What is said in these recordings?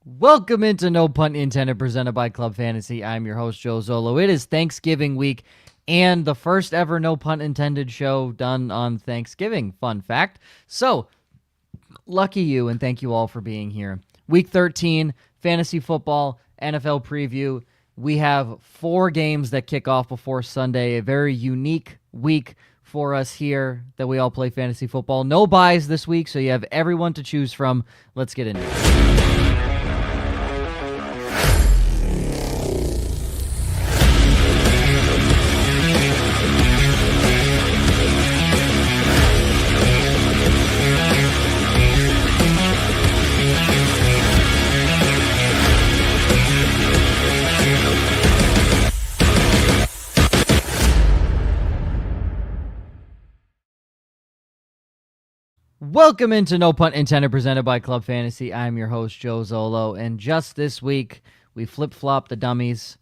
Welcome into No Punt Intended, presented by Club Fantasy. I'm your host, Joe Zollo. It is Thanksgiving week and the first ever No Punt Intended show done on Thanksgiving. Fun fact. So, lucky you, and thank you all for being here. Week 13, fantasy football, NFL preview. We have 4 games that kick off before Sunday. A very unique week for us here that we all play fantasy football. No buys this week, so you have everyone to choose from. Let's get into it. Welcome into No Punt Intended, presented by Club Fantasy. I'm your host, Joe Zollo, and just this week, we flip-flop the dummies.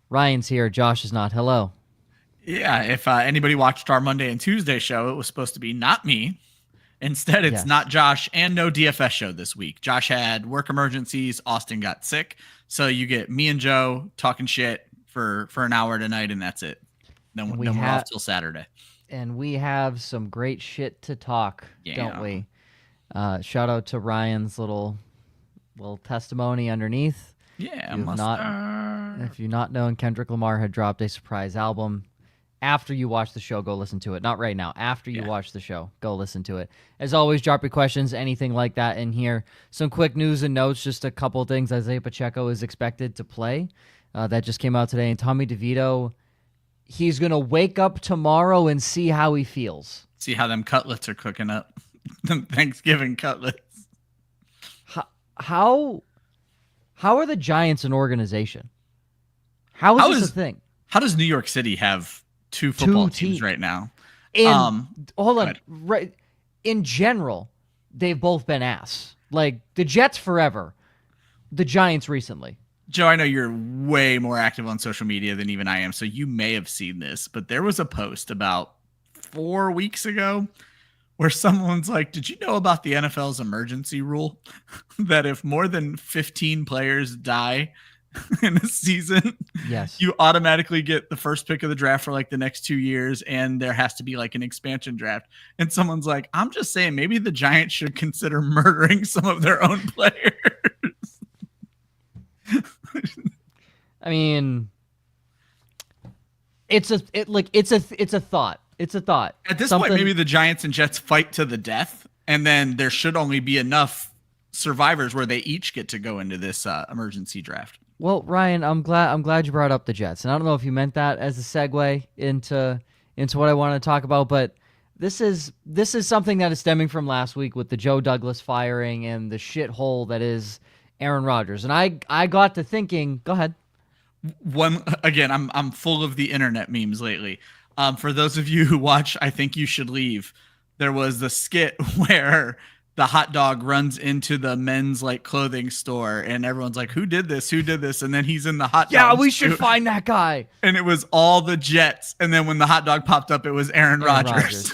Ryan's here. Josh is not. Hello. Yeah, if anybody watched our Monday and Tuesday show, it was supposed to be not me. Instead, it's not Josh and no DFS show this week. Josh had work emergencies. Austin got sick. So you get me and Joe talking shit for an hour tonight, and that's it. Then we're off till Saturday. And we have some great shit to talk, don't we? Shout out to Ryan's little testimony underneath. Yeah, if you've not known, Kendrick Lamar had dropped a surprise album. After you watch the show, go listen to it. Not right now. After you watch the show, go listen to it. As always, drop your questions, anything like that in here. Some quick news and notes, just a couple of things. Isaiah Pacheco is expected to play. That just came out today. And Tommy DeVito, he's going to wake up tomorrow and see how he feels. See how them cutlets are cooking up. Them Thanksgiving cutlets. How are the Giants an organization? How is this a thing? How does New York City have two football teams right now? And hold on. Right, in general, they've both been ass. Like the Jets forever, the Giants recently. Joe, I know you're way more active on social media than even I am, so you may have seen this, but there was a post about 4 weeks ago where someone's like, did you know about the NFL's emergency rule that if more than 15 players die in a season, you automatically get the first pick of the draft for like the next 2 years, and there has to be like an expansion draft? And someone's like, I'm just saying maybe the Giants should consider murdering some of their own players. I mean, it's a thought. It's a thought. At this point, maybe the Giants and Jets fight to the death, and then there should only be enough survivors where they each get to go into this emergency draft. Well, Ryan, I'm glad you brought up the Jets, and I don't know if you meant that as a segue into what I want to talk about, but this is something that is stemming from last week with the Joe Douglas firing and the shithole that is Aaron Rodgers. And I got to thinking, go ahead. I'm full of the internet memes lately. For those of you who watch I Think You Should Leave, there was the skit where the hot dog runs into the men's like clothing store and everyone's like, who did this? And then he's in the hot dog. Yeah, we should find that guy. And it was all the Jets. And then when the hot dog popped up, it was Aaron Rodgers.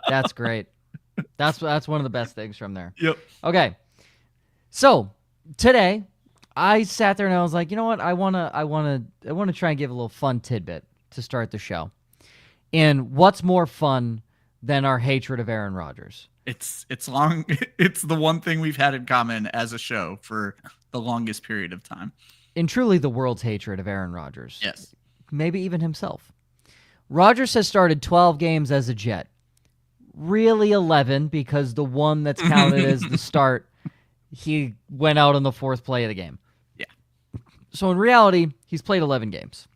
That's great. That's one of the best things from there. Yep. Okay. So today I sat there and I was like, you know what? I want to try and give a little fun tidbit to start the show. And what's more fun than our hatred of Aaron Rodgers? It's long. It's the one thing we've had in common as a show for the longest period of time. And truly the world's hatred of Aaron Rodgers. Yes. Maybe even himself. Rodgers has started 12 games as a Jet. Really 11 because the one that's counted as the start, he went out on the 4th play of the game. Yeah. So in reality, he's played 11 games.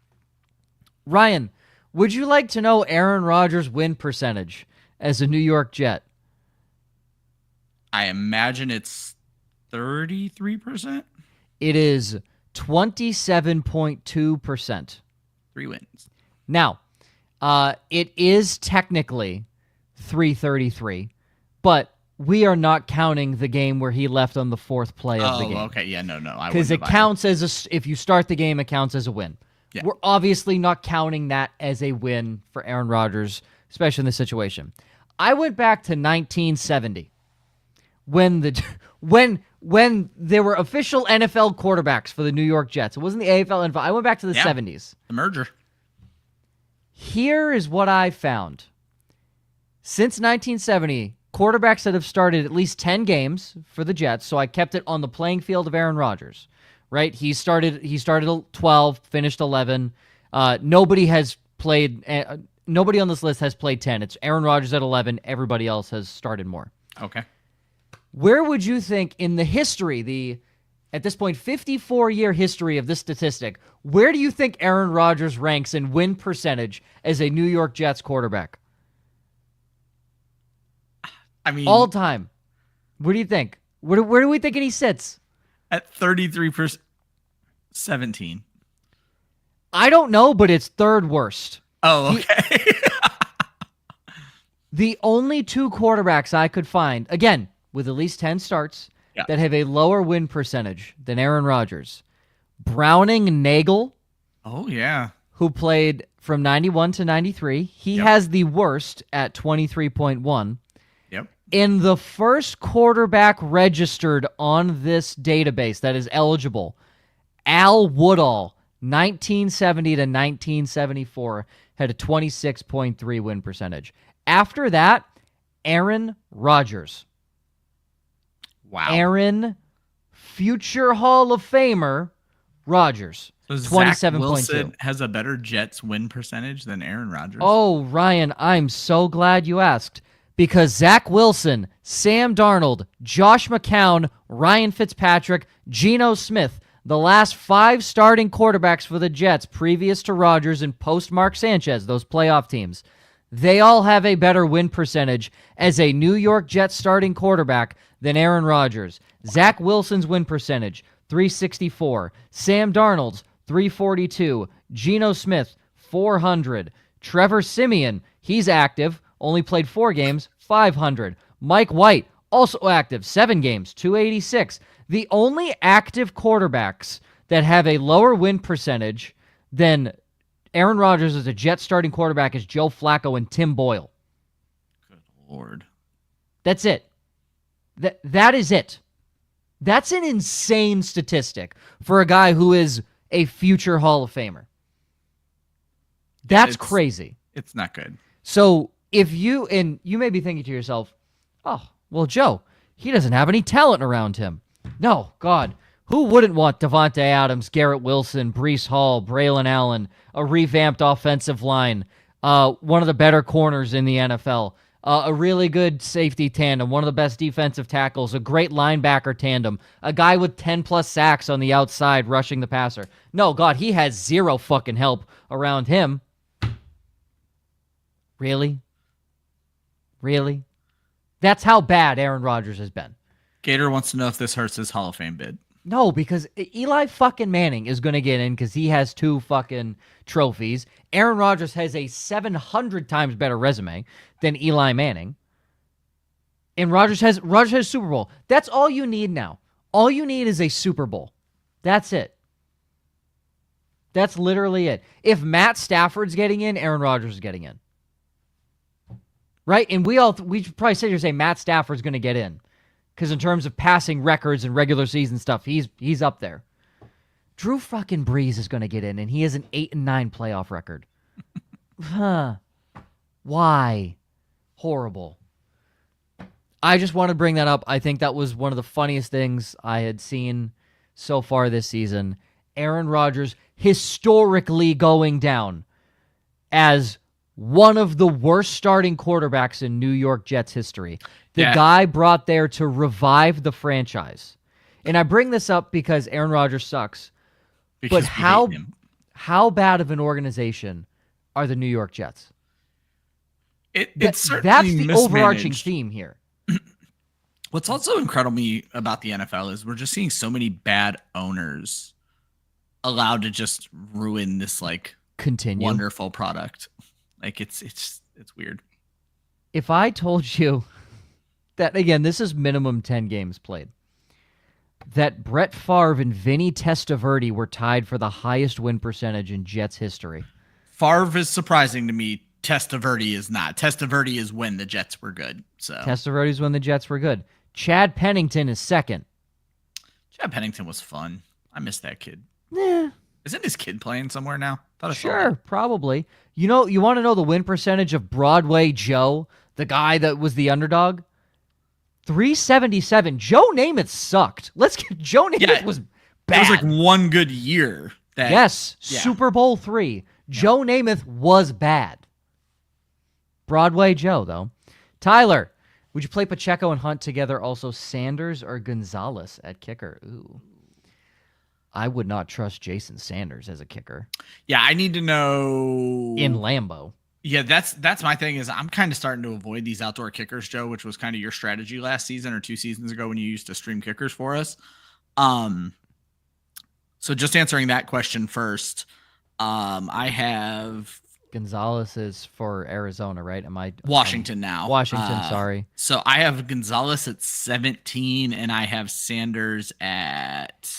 Ryan, would you like to know Aaron Rodgers' win percentage as a New York Jet? I imagine it's 33%. It is 27.2%. 3 wins. Now, it is technically 333, but we are not counting the game where he left on the 4th play of the game. Oh, okay. Yeah, no. Because it counts as if you start the game, it counts as a win. Yeah. We're obviously not counting that as a win for Aaron Rodgers, especially in this situation. I went back to 1970 when when there were official NFL quarterbacks for the New York Jets. It wasn't the AFL NFL. I went back to the 70s. The merger. Here is what I found. Since 1970, quarterbacks that have started at least 10 games for the Jets, so I kept it on the playing field of Aaron Rodgers, right? He started 12, finished 11. Nobody has played. Nobody on this list has played 10. It's Aaron Rodgers at 11. Everybody else has started more. Okay. Where would you think in the history, at this point, 54-year history of this statistic, where do you think Aaron Rodgers ranks in win percentage as a New York Jets quarterback? I mean, all time. What do you think? Where do we think he sits? At 33%, 17. I don't know, but it's third worst. Oh, okay. The only two quarterbacks I could find, again, with at least 10 starts, that have a lower win percentage than Aaron Rodgers. Browning Nagel. Oh, yeah. Who played from 91 to 93. He has the worst at 23.1. Yep. In the first quarterback registered on this database that is eligible, Al Woodall, 1970 to 1974, had a 26.3 win percentage. After that, Aaron Rodgers. Wow. Aaron, future Hall of Famer, Rodgers. So 27.2. Zach Wilson has a better Jets win percentage than Aaron Rodgers? Oh, Ryan, I'm so glad you asked. Because Zach Wilson, Sam Darnold, Josh McCown, Ryan Fitzpatrick, Geno Smith, the last 5 starting quarterbacks for the Jets previous to Rodgers and post Mark Sanchez, those playoff teams, they all have a better win percentage as a New York Jets starting quarterback than Aaron Rodgers. Zach Wilson's win percentage, 364. Sam Darnold's, 342. Geno Smith, 400. Trevor Siemian, he's active, only played 4 games, 500. Mike White, also active, 7 games, 286. The only active quarterbacks that have a lower win percentage than Aaron Rodgers as a Jets starting quarterback is Joe Flacco and Tim Boyle. Good Lord. That's it. That is it. That's an insane statistic for a guy who is a future Hall of Famer. That's crazy. It's not good. So if you may be thinking to yourself, oh, well, Joe, he doesn't have any talent around him. No, God, who wouldn't want Devontae Adams, Garrett Wilson, Breece Hall, Braylon Allen, a revamped offensive line, one of the better corners in the NFL, a really good safety tandem, one of the best defensive tackles, a great linebacker tandem, a guy with 10-plus sacks on the outside rushing the passer. No, God, he has zero fucking help around him. Really? Really? That's how bad Aaron Rodgers has been. Gator wants to know if this hurts his Hall of Fame bid. No, because Eli fucking Manning is going to get in because he has 2 fucking trophies. Aaron Rodgers has a 700 times better resume than Eli Manning. And Rodgers has Super Bowl. That's all you need now. All you need is a Super Bowl. That's it. That's literally it. If Matt Stafford's getting in, Aaron Rodgers is getting in. Right? And we should probably sit here and say Matt Stafford's going to get in. Because in terms of passing records and regular season stuff, he's up there. Drew fucking Brees is going to get in, and he has an 8-9 playoff record. Huh. Why? Horrible. I just want to bring that up. I think that was one of the funniest things I had seen so far this season. Aaron Rodgers historically going down as one of the worst starting quarterbacks in New York Jets history. The guy brought there to revive the franchise. And I bring this up because Aaron Rodgers sucks. But how bad of an organization are the New York Jets? It's certainly that's the mismanaged. Overarching theme here. What's also incredible me about the NFL is we're just seeing so many bad owners allowed to just ruin this wonderful product. It's weird. If I told you that, again, this is minimum 10 games played, that Brett Favre and Vinny Testaverde were tied for the highest win percentage in Jets history. Favre is surprising to me. Testaverde is not. Testaverde is when the Jets were good. So Testaverde is when the Jets were good. Chad Pennington is second. Chad Pennington was fun. I miss that kid. Yeah, Isn't his kid playing somewhere now? Thought I saw sure, that. probably. You want to know the win percentage of Broadway Joe, the guy that was the underdog? 377. Joe Namath sucked. Let's get Joe Namath was bad. It was like one good year. Yes, Super Bowl III. Joe Namath was bad. Broadway Joe, though. Tyler, would you play Pacheco and Hunt together? Also, Sanders or Gonzalez at kicker? Ooh. I would not trust Jason Sanders as a kicker. Yeah, I need to know in Lambeau. Yeah, that's my thing is I'm kind of starting to avoid these outdoor kickers, Joe, which was kind of your strategy last season or 2 seasons ago when you used to stream kickers for us. So just answering that question first, I have Gonzalez is for Arizona, right? Am I Washington now? Washington, sorry. So I have Gonzalez at 17, and I have Sanders at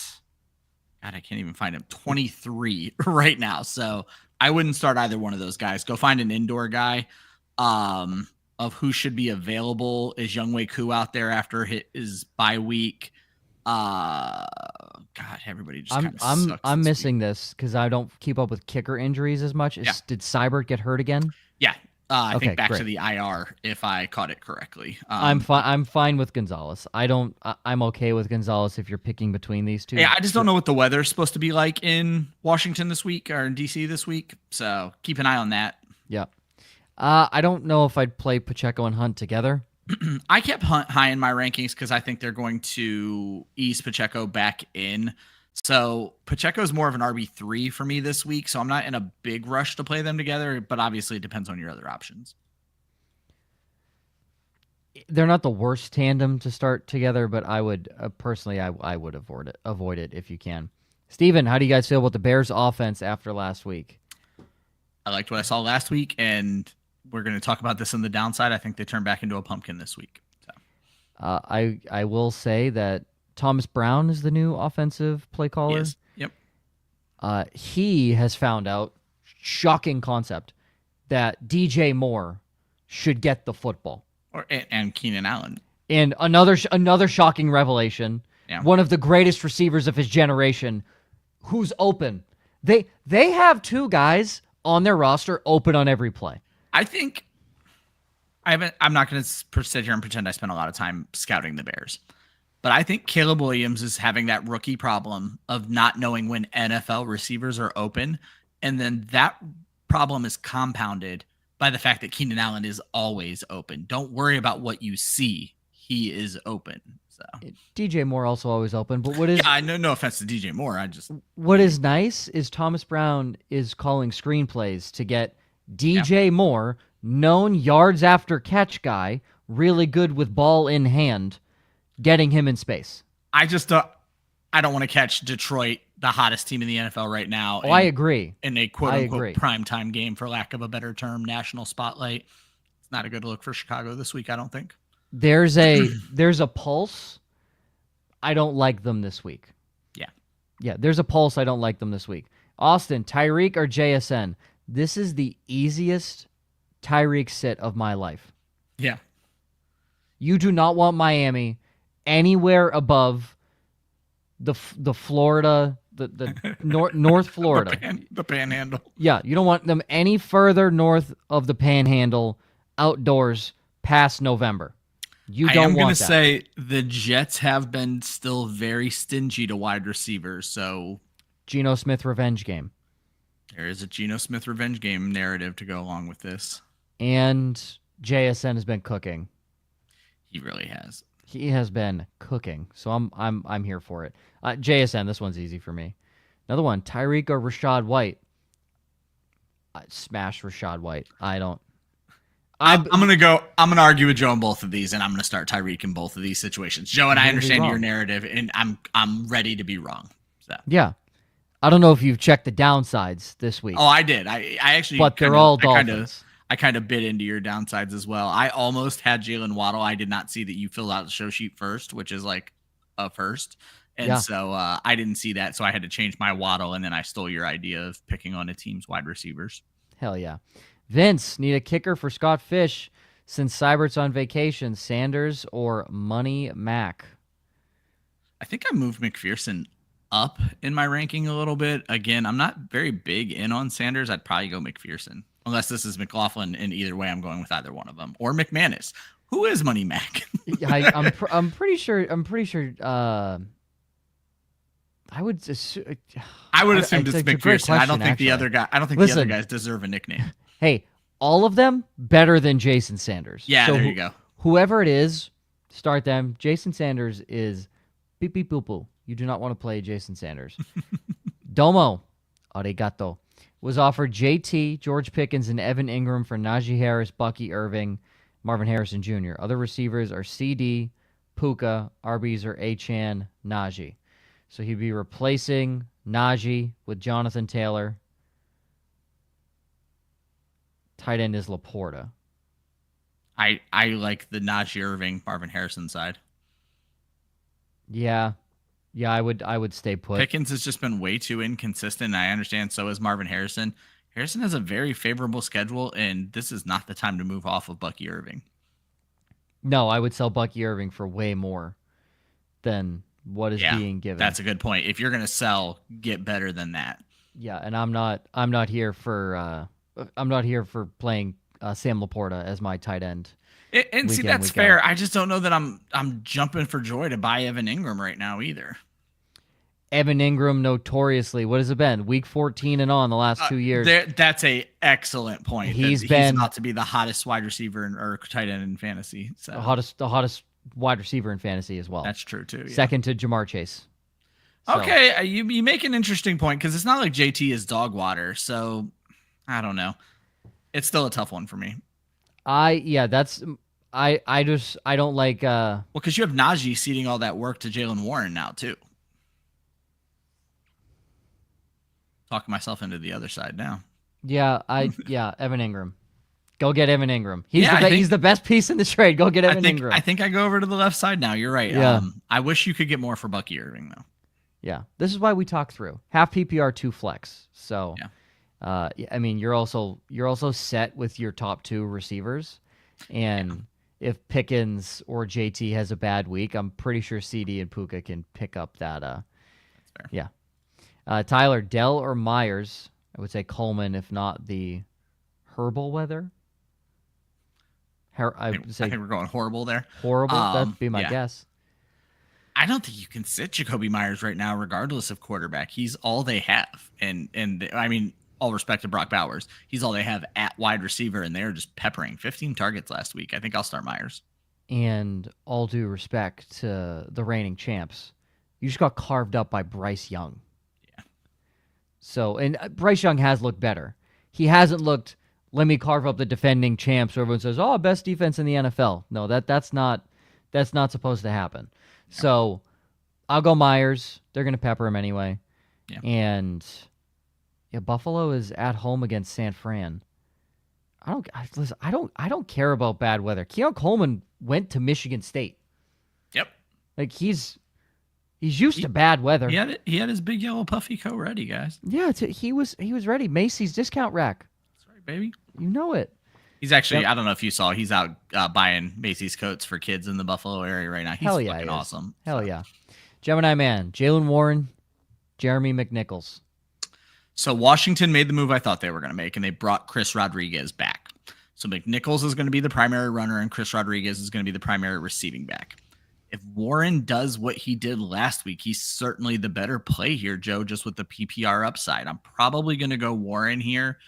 God, I can't even find him 23 right now. So I wouldn't start either one of those guys. Go find an indoor guy. Of who should be available. Is Younghoe Koo out there after his bye week? God, everybody just kind of sucks. I'm missing this because I don't keep up with kicker injuries as much. Did Seibert get hurt again? Yeah, I think back to the IR if I caught it correctly. I'm fine with Gonzalez. I'm okay with Gonzalez if you're picking between these two. Yeah, I just don't know what the weather's supposed to be like in Washington this week or in DC this week. So keep an eye on that. Yeah. I don't know if I'd play Pacheco and Hunt together. I kept Hunt high in my rankings because I think they're going to ease Pacheco back in. So Pacheco is more of an RB3 for me this week. So I'm not in a big rush to play them together, but obviously it depends on your other options. They're not the worst tandem to start together, but I would personally, I would avoid it if you can. Steven, how do you guys feel about the Bears offense after last week? I liked what I saw last week, and we're going to talk about this on the downside. I think they turned back into a pumpkin this week. So. I will say that Thomas Brown is the new offensive play caller. Yes. Yep. He has found out, shocking concept, that DJ Moore should get the football. And Keenan Allen. And another shocking revelation. Yeah. One of the greatest receivers of his generation, who's open. They have two guys on their roster open on every play. I think I'm not going to sit here and pretend I spent a lot of time scouting the Bears, but I think Caleb Williams is having that rookie problem of not knowing when NFL receivers are open. And then that problem is compounded by the fact that Keenan Allen is always open. Don't worry about what you see. He is open. So DJ Moore also always open, but what is no offense to DJ Moore. What is nice is Thomas Brown is calling screenplays to get DJ Moore, known yards after catch guy, really good with ball in hand, getting him in space. I don't want to catch Detroit, the hottest team in the NFL right now. I agree. In a quote unquote primetime game, for lack of a better term, national spotlight. It's not a good look for Chicago this week, I don't think. There's a pulse. I don't like them this week. Yeah, there's a pulse. I don't like them this week. Austin, Tyreek or JSN? This is the easiest Tyreek sit of my life. Yeah. You do not want Miami anywhere above the Florida, the North Florida. the Panhandle. Yeah, you don't want them any further north of the Panhandle outdoors past November. You don't want that. I am going to say the Jets have been still very stingy to wide receivers, so Geno Smith revenge game. There is a Geno Smith revenge game narrative to go along with this. And JSN has been cooking. He really has. He has been cooking. So I'm here for it. JSN, this one's easy for me. Another one, Tyreek or Rachaad White. Smash Rachaad White. I'm gonna argue with Joe in both of these, and I'm gonna start Tyreek in both of these situations. Joe, and I understand your narrative, and I'm ready to be wrong. So yeah. I don't know if you've checked the downsides this week. Oh, I did. I actually, but they're all Dolphins. I kind of bit into your downsides as well. I almost had Jalen Waddle. I did not see that you filled out the show sheet first, which is like a first. And so I didn't see that. So I had to change my Waddle. And then I stole your idea of picking on a team's wide receivers. Hell yeah. Vince, need a kicker for Scott Fish since Seibert's on vacation. Sanders or Money Mac? I think I moved McPherson up in my ranking a little bit. Again, I'm not very big in on Sanders. I'd probably go McPherson. Unless this is McLaughlin, and either way, I'm going with either one of them. Or McManus. Who is Money Mac? I'm pretty sure. I would assume, I would assume it's McPherson. I don't think actually. the other guy. I don't think the other guys deserve a nickname. Hey, all of them better than Jason Sanders. Yeah, so there you go. Whoever it is, start them. Jason Sanders is beep beep boop boop. You do not want to play Jason Sanders. Domo, arigato, was offered JT, George Pickens, and Evan Ingram for Najee Harris, Bucky Irving, Marvin Harrison Jr. Other receivers are CD, Puka, RBs are Achane, Najee. So he'd be replacing Najee with Jonathan Taylor. Tight end is Laporta. I like the Najee Irving, Marvin Harrison side. Yeah, I would stay put. Pickens has just been way too inconsistent. I understand so is Marvin Harrison. Harrison has a very favorable schedule, and this is not the time to move off of Bucky Irving. No, I would sell Bucky Irving for way more than what is being given. That's a good point. If you're going to sell, get better than that. Yeah, and I'm not here for playing Sam Laporta as my tight end. And see, that's fair. I just don't know that I'm jumping for joy to buy Evan Ingram right now either. Evan Ingram, notoriously, what has it been? Week 14 and on the last 2 years. That's a excellent point. He's not to be the hottest wide receiver or tight end in fantasy. So. The hottest wide receiver in fantasy as well. That's true too. Yeah. Second to Jamar Chase. So. Okay, you make an interesting point because it's not like JT is dog water. So I don't know. It's still a tough one for me. I don't like. Well, because you have Najee ceding all that work to Jaylen Warren now too. Talking myself into the other side now. Yeah, Evan Ingram. Go get Evan Ingram. He's the best piece in the trade. Go get Evan Ingram. I think I go over to the left side now. You're right. Yeah. I wish you could get more for Bucky Irving though. Yeah, this is why we talk through half PPR, 2 flex. So, I mean, you're also set with your top 2 receivers, and if Pickens or JT has a bad week, I'm pretty sure CD and Puka can pick up that. That's fair. Yeah. Tyler, Dell or Myers? I would say Coleman, if not the herbal weather. I think we're going horrible there. Horrible? That'd be my guess. I don't think you can sit Jacoby Myers right now, regardless of quarterback. He's all they have. And I mean, all respect to Brock Bowers. He's all they have at wide receiver, and they're just peppering 15 targets last week. I think I'll start Myers. And all due respect to the reigning champs, you just got carved up by Bryce Young. So, and Bryce Young has looked better. He hasn't looked, let me carve up the defending champs where everyone says, oh, best defense in the NFL. No, that's not supposed to happen. Yeah. So I'll go Myers. They're going to pepper him anyway. Yeah. And Buffalo is at home against San Fran. I don't care about bad weather. Keon Coleman went to Michigan State. Yep. Like he's used to bad weather. He had his big yellow puffy coat ready, guys. Yeah, he was ready. Macy's discount rack. That's right, baby. You know it. He's actually, I don't know if you saw, he's out buying Macy's coats for kids in the Buffalo area right now. He's fucking awesome. Hell yeah. Gemini Man, Jaylen Warren, Jeremy McNichols. So Washington made the move I thought they were going to make, and they brought Chris Rodriguez back. So McNichols is going to be the primary runner, and Chris Rodriguez is going to be the primary receiving back. If Warren does what he did last week, he's certainly the better play here, Joe, just with the PPR upside. I'm probably going to go Warren here.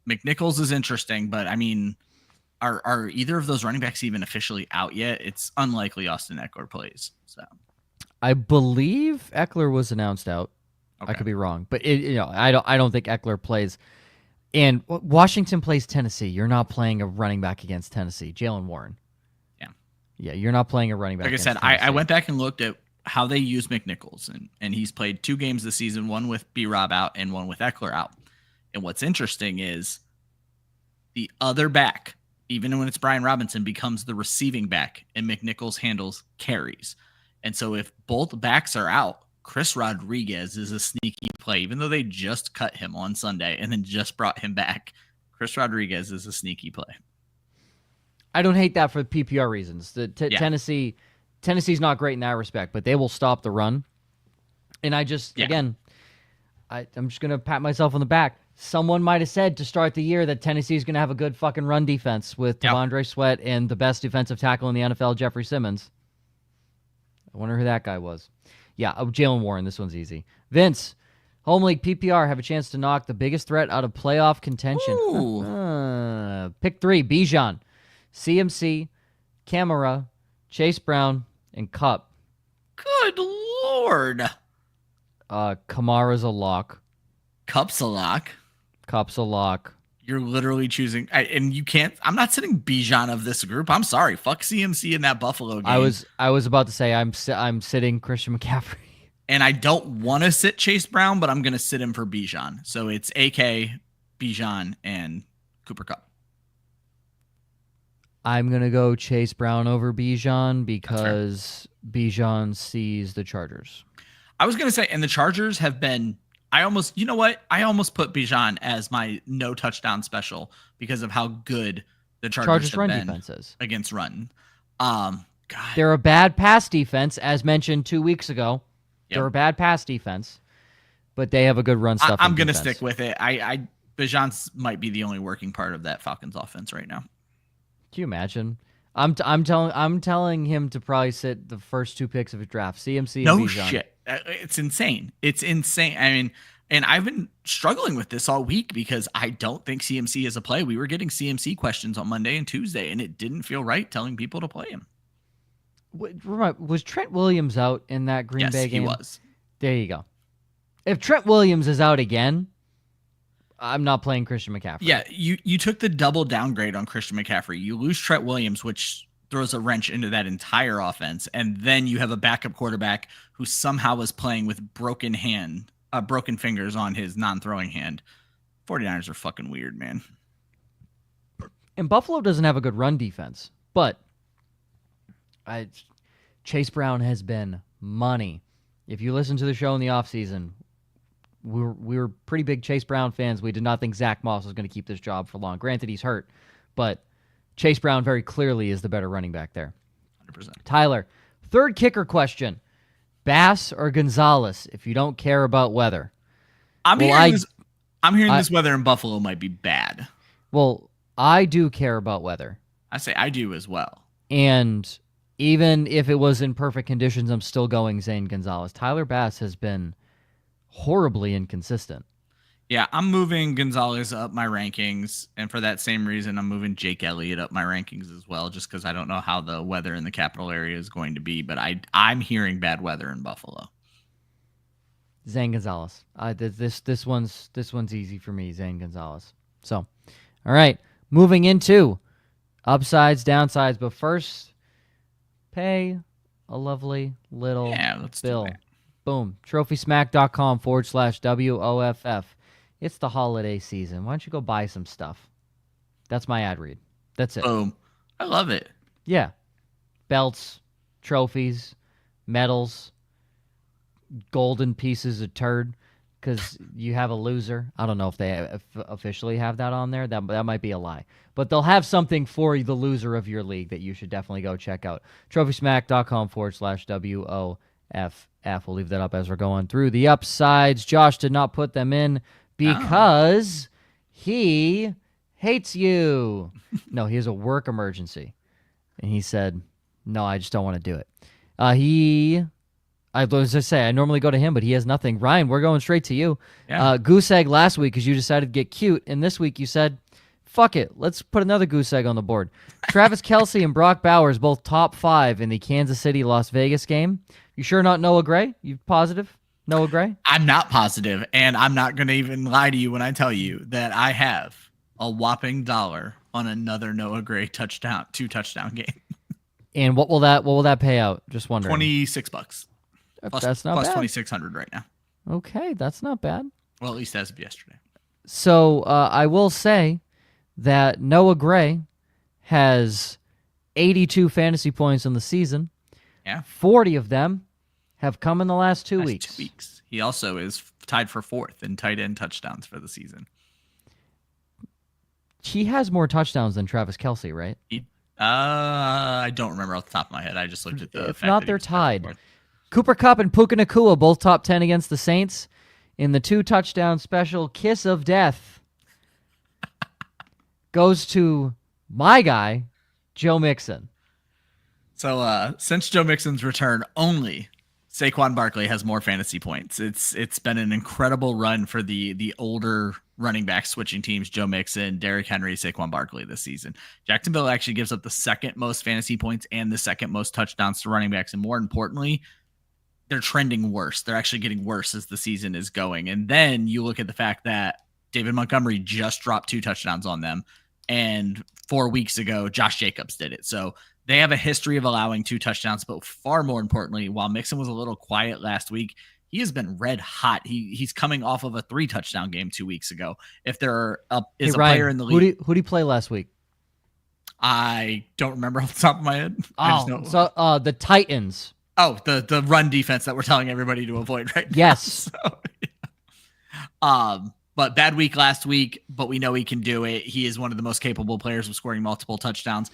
McNichols is interesting, but I mean, are either of those running backs even officially out yet? It's unlikely Austin Eckler plays. So, I believe Eckler was announced out. Okay. I could be wrong, but I don't think Eckler plays. And Washington plays Tennessee. You're not playing a running back against Tennessee. Jaylen Warren. Yeah, you're not playing a running back. Like I said, I went back and looked at how they use McNichols, and he's played 2 games this season, one with B-Rob out and one with Eckler out. And what's interesting is the other back, even when it's Brian Robinson, becomes the receiving back, and McNichols handles carries. And so if both backs are out, Chris Rodriguez is a sneaky play, even though they just cut him on Sunday and then just brought him back. Chris Rodriguez is a sneaky play. I don't hate that for PPR reasons. Tennessee Tennessee's not great in that respect, but they will stop the run. And I'm just going to pat myself on the back. Someone might have said to start the year that Tennessee's going to have a good fucking run defense with T'Vondre Sweat and the best defensive tackle in the NFL, Jeffrey Simmons. I wonder who that guy was. Yeah, Jalen Warren. This one's easy. Vince, Home League PPR have a chance to knock the biggest threat out of playoff contention. Pick 3, Bijan, CMC, Kamara, Chase Brown, and Cup. Good Lord. Kamara's a lock. Cup's a lock. Cup's a lock. You're literally choosing, and you can't. I'm not sitting Bijan of this group. I'm sorry. Fuck CMC in that Buffalo game. I was about to say I'm sitting Christian McCaffrey. And I don't want to sit Chase Brown, but I'm going to sit him for Bijan. So it's AK, Bijan, and Cooper Kupp. I'm going to go Chase Brown over Bijan because Bijan sees the Chargers. I was going to say, and the Chargers have been, I almost put Bijan as my no touchdown special because of how good the Chargers have run been defense is against run. God. They're a bad pass defense, as mentioned 2 weeks ago. Yep. They're a bad pass defense, but they have a good run stuff. I'm going to stick with it. Bijan's might be the only working part of that Falcons offense right now. Can you imagine? I'm telling him to probably sit the first 2 picks of his draft, CMC and Bijan. No shit. It's insane. It's insane. I mean, and I've been struggling with this all week because I don't think CMC is a play. We were getting CMC questions on Monday and Tuesday, and it didn't feel right telling people to play him. Was Trent Williams out in that Green Bay game? Yes, he was. There you go. If Trent Williams is out again, I'm not playing Christian McCaffrey. Yeah, you took the double downgrade on Christian McCaffrey. You lose Trent Williams, which throws a wrench into that entire offense, and then you have a backup quarterback who somehow was playing with broken fingers on his non-throwing hand. 49ers are fucking weird, man. And Buffalo doesn't have a good run defense, but Chase Brown has been money. If you listen to the show in the offseason, we were pretty big Chase Brown fans. We did not think Zach Moss was going to keep this job for long. Granted, he's hurt, but Chase Brown very clearly is the better running back there. 100%. Tyler, third kicker question. Bass or Gonzalez if you don't care about weather? I'm hearing this weather in Buffalo might be bad. Well, I do care about weather. I say I do as well. And even if it was in perfect conditions, I'm still going Zane Gonzalez. Tyler Bass has been horribly inconsistent. Yeah, I'm moving Gonzalez up my rankings, and for that same reason, I'm moving Jake Elliott up my rankings as well, just because I don't know how the weather in the capital area is going to be, but I'm hearing bad weather in Buffalo. Zane Gonzalez. This one's easy for me, Zane Gonzalez. So, all right, moving into upsides, downsides, but first, pay a lovely little bill. Boom. TrophySmack.com/WOFF. It's the holiday season. Why don't you go buy some stuff? That's my ad read. That's it. Boom. I love it. Yeah. Belts, trophies, medals, golden pieces of turd because you have a loser. I don't know if they officially have that on there. That might be a lie. But they'll have something for the loser of your league that you should definitely go check out. TrophySmack.com/WOFF. We'll leave that up as we're going through the upsides. Josh did not put them in because he hates you. No, he has a work emergency. And he said, no, I just don't want to do it. I normally go to him, but he has nothing. Ryan, we're going straight to you. Yeah. Goose egg last week because you decided to get cute. And this week you said, fuck it. Let's put another goose egg on the board. Travis Kelce and Brock Bowers, both top 5 in the Kansas City-Las Vegas game. You sure not Noah Gray? You positive? Noah Gray? I'm not positive, and I'm not going to even lie to you when I tell you that I have a whopping $1 on another Noah Gray 2-touchdown game. And what will that pay out? Just wondering. $26. That's not bad. Plus $2,600 right now. Okay, that's not bad. Well, at least as of yesterday. So I will say that Noah Gray has 82 fantasy points in the season. Yeah. 40 of them have come in the last 2 weeks. 2 weeks. He also is tied for 4th in tight end touchdowns for the season. He has more touchdowns than Travis Kelce, right? I don't remember off the top of my head. I just looked at the If fact not, that he they're was back and tied. forth. Cooper Kupp and Puka Nacua both top 10 against the Saints in the 2-touchdown special kiss of death. Goes to my guy, Joe Mixon. So since Joe Mixon's return, only Saquon Barkley has more fantasy points. It's been an incredible run for the older running back switching teams: Joe Mixon, Derrick Henry, Saquon Barkley this season. Jacksonville actually gives up the second most fantasy points and the second most touchdowns to running backs, and more importantly, they're trending worse. They're actually getting worse as the season is going. And then you look at the fact that David Montgomery just dropped 2 touchdowns on them, and 4 weeks ago Josh Jacobs did it. So they have a history of allowing 2 touchdowns, but far more importantly, while Mixon was a little quiet last week, he has been red hot. He's coming off of a 3 touchdown game 2 weeks ago. If there is a Ryan, player in the league, who did he play last week? I don't remember off the top of my head. So the Titans. Oh, the run defense that we're telling everybody to avoid right now. Yes. So, yeah. But bad week last week, but we know he can do it. He is one of the most capable players of scoring multiple touchdowns.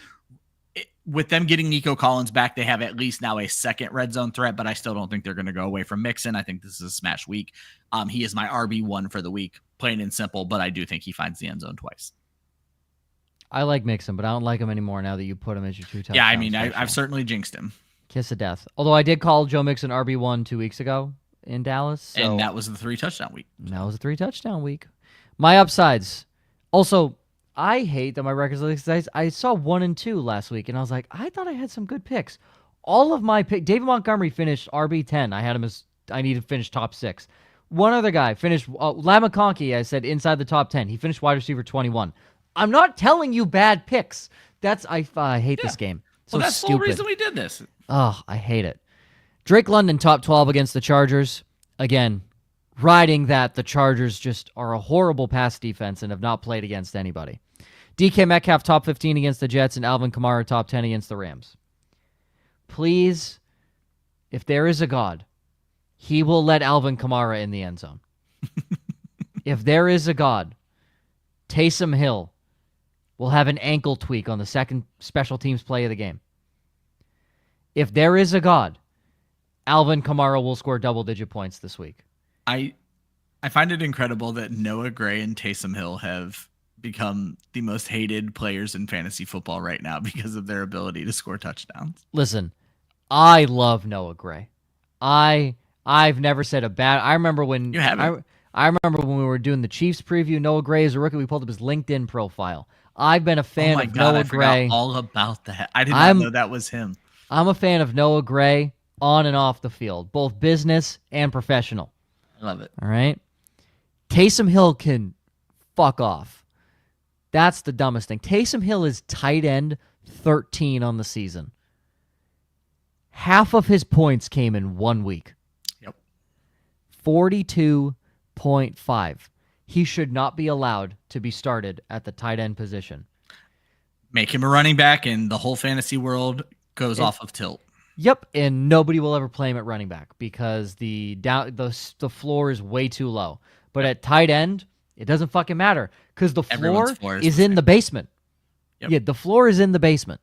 With them getting Nico Collins back, they have at least now a second red zone threat, but I still don't think they're going to go away from Mixon. I think this is a smash week. He is my RB1 for the week, plain and simple, but I do think he finds the end zone twice. I like Mixon, but I don't like him anymore now that you put him as your 2 touchdowns. Yeah, I mean, I've certainly jinxed him. Kiss of death. Although I did call Joe Mixon RB1 2 weeks ago in Dallas. So and that was the 3 touchdown week. That was a 3 touchdown week. My upsides. Also, I hate that my records like this. I saw 1 and 2 last week, and I was like, I thought I had some good picks. All of my picks. David Montgomery finished RB10. I had him as I needed to finish top 6. One other guy finished Lam McConkey. I said inside the top 10. He finished wide receiver 21. I'm not telling you bad picks. I hate this game. So that's stupid. the whole reason we did this. Oh, I hate it. Drake London, top 12 against the Chargers. Again, riding that the Chargers just are a horrible pass defense and have not played against anybody. DK Metcalf, top 15 against the Jets, and Alvin Kamara, top 10 against the Rams. Please, if there is a God, he will let Alvin Kamara in the end zone. If there is a God, Taysom Hill will have an ankle tweak on the second special teams play of the game. If there is a God, Alvin Kamara will score double-digit points this week. I find it incredible that Noah Gray and Taysom Hill have become the most hated players in fantasy football right now because of their ability to score touchdowns. Listen, I love Noah Gray. I've never said a bad. I remember when You haven't. I remember when we were doing the Chiefs preview. Noah Gray is a rookie. We pulled up his LinkedIn profile. I've been a fan of Noah Gray. I forgot all about that. I did not know that was him. I'm a fan of Noah Gray on and off the field, both business and professional. I love it. All right. Taysom Hill can fuck off. That's the dumbest thing. Taysom Hill is tight end 13 on the season. Half of his points came in 1 week. Yep. 42.5. He should not be allowed to be started at the tight end position. Make him a running back, and the whole fantasy world goes off of tilt. Yep, and nobody will ever play him at running back because the floor is way too low. But at tight end, it doesn't fucking matter because the floor is in the basement. Yep. Yeah, the floor is in the basement.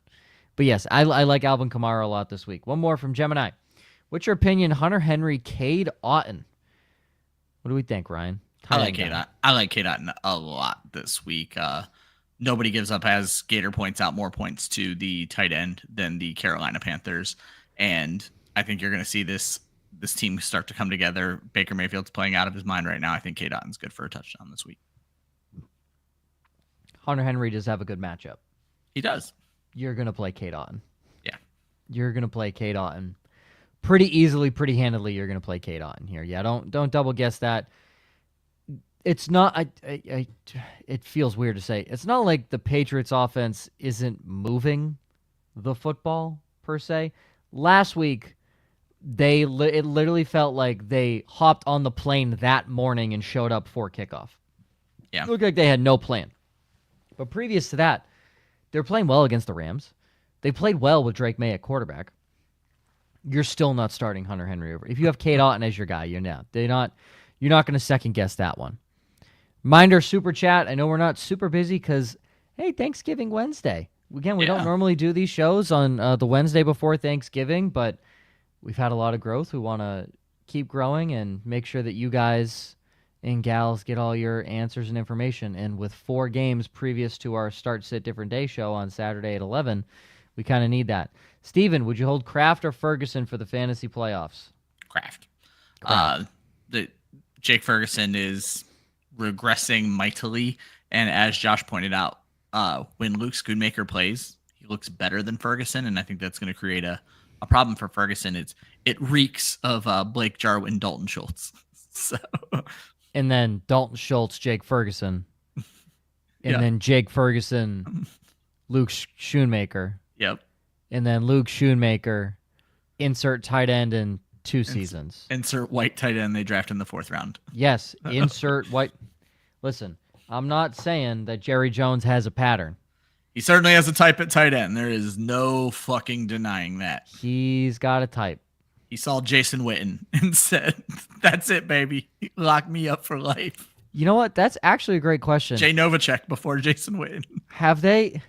But yes, I like Alvin Kamara a lot this week. One more from Gemini. What's your opinion, Hunter Henry, Cade Otton? What do we think, Ryan? I like Cade Otton a lot this week. Nobody gives up, as Gator points out, more points to the tight end than the Carolina Panthers. And I think you're going to see this team start to come together. Baker Mayfield's playing out of his mind right now. I think Cade Otton's good for a touchdown this week. Hunter Henry does have a good matchup. He does. You're going to play Cade Otton. Yeah. You're going to play Cade Otton. Pretty easily, pretty handedly, you're going to play Cade Otton here. Yeah, don't double guess that. It's not. It feels weird to say. It's not like the Patriots' offense isn't moving the football per se. Last week, it literally felt like they hopped on the plane that morning and showed up for kickoff. Yeah, it looked like they had no plan. But previous to that, they're playing well against the Rams. They played well with Drake May at quarterback. You're still not starting Hunter Henry over. If you have Cade Otton as your guy, you're not. You're not going to second guess that one. Minder Super Chat. I know we're not super busy because, hey, Thanksgiving Wednesday. Again, we don't normally do these shows on the Wednesday before Thanksgiving, but we've had a lot of growth. We want to keep growing and make sure that you guys and gals get all your answers and information. And with 4 games previous to our Start Sit Different Day show on Saturday at 11, we kind of need that. Steven, would you hold Kraft or Ferguson for the fantasy playoffs? Kraft. Jake Ferguson is regressing mightily, and as Josh pointed out, when Luke Schoonmaker plays, he looks better than Ferguson, and I think that's going to create a problem for Ferguson. It reeks of Blake Jarwin, Dalton Schultz. So, and then Dalton Schultz, Jake Ferguson, and then Jake Ferguson, Luke Schoonmaker. Yep. And then Luke Schoonmaker, insert tight end in 2 seasons. Insert white tight end they draft in the 4th round. Yes, insert white. Listen, I'm not saying that Jerry Jones has a pattern. He certainly has a type at tight end. There is no fucking denying that. He's got a type. He saw Jason Witten and said, "That's it, baby. Lock me up for life." You know what? That's actually a great question. Jay Novacek before Jason Witten. Have they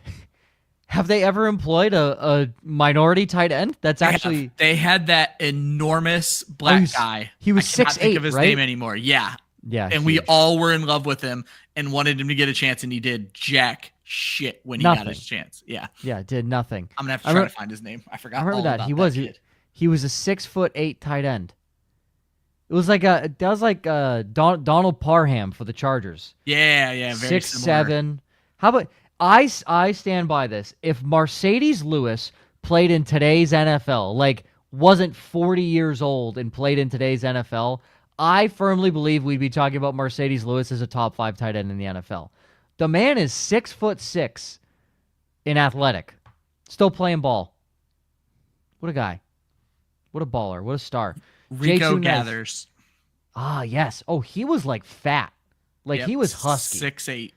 ever employed a minority tight end? That's actually they had that enormous black guy. He was 6'8", can't think of his right? name anymore. Yeah. Yeah. And we all were in love with him and wanted him to get a chance, and he did jack shit when he got his chance. Yeah. Yeah, did nothing. I'm gonna have to try to find his name. I forgot. I remember all that. About He was a 6'8" tight end. It was like Donald Parham for the Chargers. Yeah, very 6'7". How about I stand by this. If Mercedes Lewis played in today's NFL, like wasn't 40 years old and played in today's NFL, I firmly believe we'd be talking about Mercedes Lewis as a top 5 tight end in the NFL. The man is 6'6" in athletic, still playing ball. What a guy. What a baller. What a star. Rico Gathers. Ah, yes. Oh, he was like fat. Like he was husky. 6'8".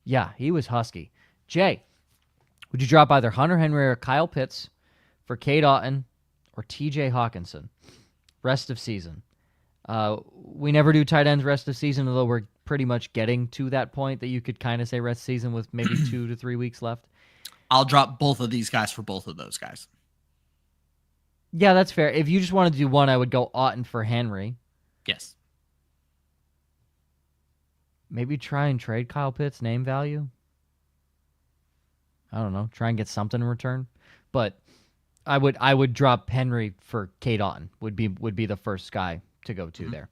Yeah, he was husky. Jay, would you drop either Hunter Henry or Kyle Pitts for Cade Otton or TJ Hawkinson rest of season? We never do tight ends rest of season, although we're pretty much getting to that point that you could kind of say rest of season with maybe 2 to 3 weeks left. I'll drop both of these guys for both of those guys. Yeah, that's fair. If you just wanted to do one, I would go Otton for Henry. Yes. Maybe try and trade Kyle Pitts' name value. I don't know. Try and get something in return. But I would drop Henry for Cade Otton. Would be the first guy to go to there.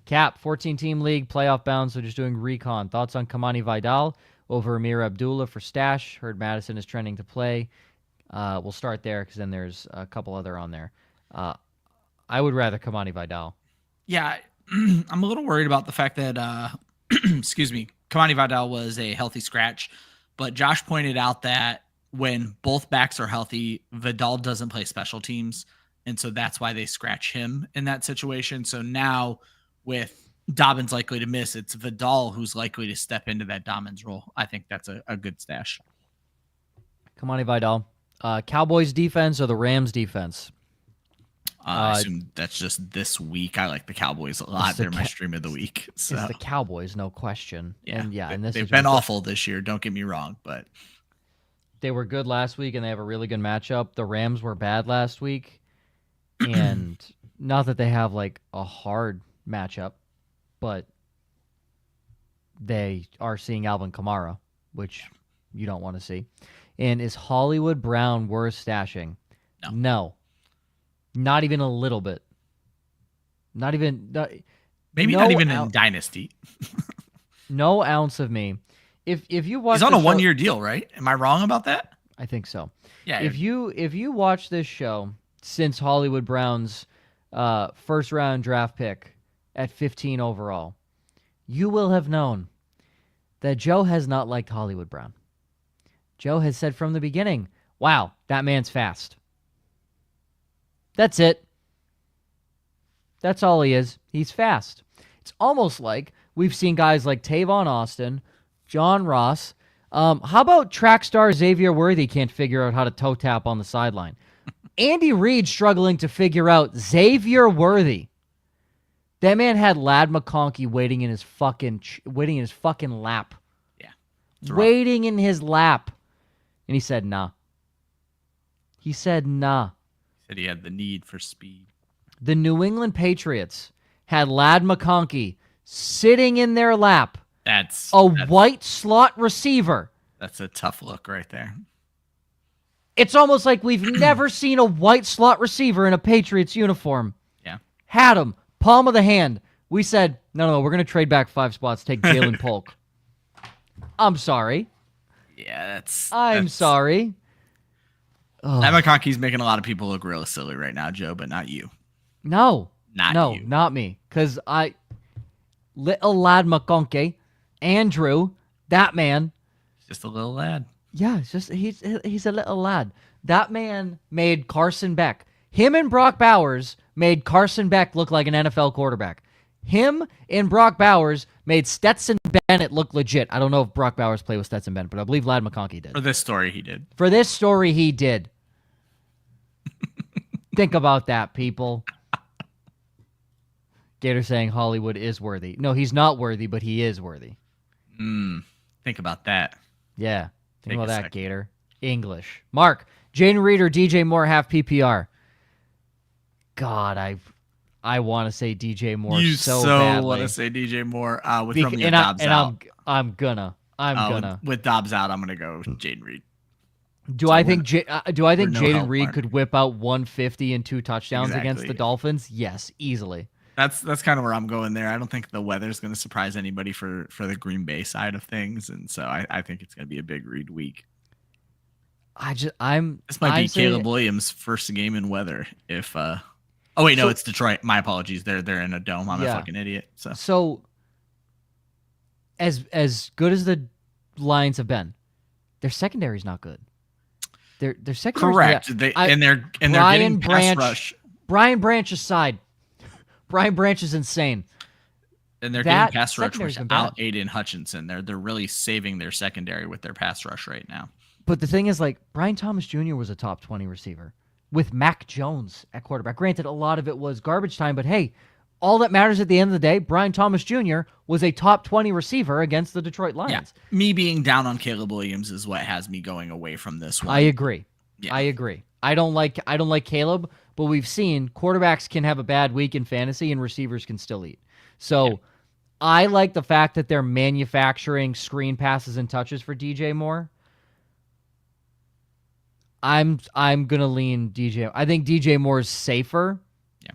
Cap, 14-team league, playoff bound, so just doing recon. Thoughts on Kamani Vidal over Amir Abdullah for stash? Heard Madison is trending to play. We'll start there because then there's a couple other on there. I would rather Kamani Vidal. Yeah, I'm a little worried about the fact that, excuse me, Kamani Vidal was a healthy scratch, but Josh pointed out that when both backs are healthy, Vidal doesn't play special teams, and so that's why they scratch him in that situation. So now with Dobbins likely to miss, it's Vidal who's likely to step into that Dobbins role. I think that's a good stash. Kamani Vidal. Cowboys defense or the Rams defense? I assume that's just this week. I like the Cowboys a lot. They're my stream of the week. So. It's the Cowboys, no question. Yeah, and they've been awful this year. Don't get me wrong, but they were good last week, and they have a really good matchup. The Rams were bad last week, and not that they have like a hard matchup, but they are seeing Alvin Kamara, which you don't want to see. And is Hollywood Brown worth stashing? No. Not even a little bit. Not even. Maybe not even in Dynasty. No ounce of me. If you watch, he's on a 1-year deal, right? Am I wrong about that? I think so. Yeah. If you watch this show since Hollywood Brown's first round draft pick at 15 overall, you will have known that Joe has not liked Hollywood Brown. Joe has said from the beginning, "Wow, that man's fast." That's it. That's all he is. He's fast. It's almost like we've seen guys like Tavon Austin, John Ross. How about track star Xavier Worthy can't figure out how to toe tap on the sideline? Andy Reid struggling to figure out Xavier Worthy. That man had Ladd McConkey waiting in his fucking lap. Yeah. Waiting in his lap And he said, nah. He said, nah. He said he had the need for speed. The New England Patriots had Ladd McConkey sitting in their lap. That's white slot receiver. That's a tough look right there. It's almost like we've never seen a white slot receiver in a Patriots uniform. Yeah. Had him. Palm of the hand. We said, no, we're going to trade back 5 spots, take Jalen Polk. I'm sorry. Yeah, I'm sorry. That McConkey's making a lot of people look real silly right now, Joe, but not you. No. Not you. Not me. Because little lad McConkey, Andrew, that man. Just a little lad. Yeah, it's just he's a little lad. That man made Carson Beck. Him and Brock Bowers made Carson Beck look like an NFL quarterback. Him and Brock Bowers made Stetson Bennett look legit. I don't know if Brock Bowers played with Stetson Bennett, but I believe Ladd McConkey did. For this story, he did. Think about that, people. Gator saying Hollywood is worthy. No, he's not worthy, but he is worthy. Think about that. Yeah. Think about that, Gator. English. Mark, Jaden Reed or DJ Moore half PPR? God, I want to say DJ Moore you so badly. Want to say DJ Moore with Romeo Dobbs out. I'm gonna. With Dobbs out, I'm gonna go Jaden Reed. Do I think Jaden Reed could whip out 150 and 2 touchdowns against the Dolphins? Yes, easily. That's kind of where I'm going there. I don't think the weather's going to surprise anybody for the Green Bay side of things, and so I think it's going to be a big Reed week. This might be Caleb Williams' first game in weather. If it's Detroit. My apologies. They're in a dome. I'm a fucking idiot. So as good as the Lions have been, their secondary's not good. Their secondary correct. They're getting pass rush. Brian Branch aside. Brian Branch is insane. And they're getting pass rush without Aiden Hutchinson. They're really saving their secondary with their pass rush right now. But the thing is, like, Brian Thomas Jr. was a top 20 receiver with Mac Jones at quarterback. Granted, a lot of it was garbage time, but hey, all that matters at the end of the day, Brian Thomas Jr. was a top 20 receiver against the Detroit Lions. Yeah. Me being down on Caleb Williams is what has me going away from this one. I agree. Yeah. I agree. I don't like Caleb, but we've seen quarterbacks can have a bad week in fantasy and receivers can still eat. So I like the fact that they're manufacturing screen passes and touches for DJ Moore. I'm gonna lean DJ. I think DJ Moore is safer. Yeah.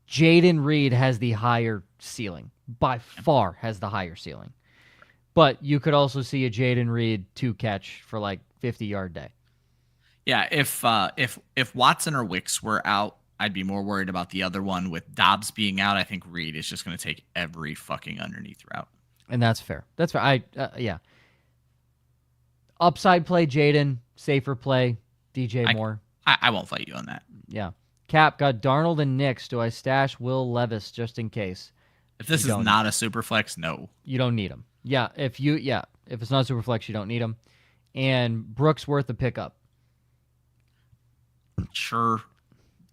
Jaden Reed has the higher ceiling. By far has the higher ceiling. But you could also see a Jaden Reed 2 catch for like 50-yard day. Yeah, if Watson or Wicks were out, I'd be more worried about the other one. With Dobbs being out, I think Reed is just going to take every fucking underneath route. And that's fair. That's fair. Yeah. Upside play, Jaden. Safer play, DJ Moore. I won't fight you on that. Yeah. Cap, got Darnold and Nix. Do I stash Will Levis just in case? If this is not a super flex, no. You don't need him. Yeah. If it's not a super flex, you don't need him. And Brooks worth a pickup. Sure. In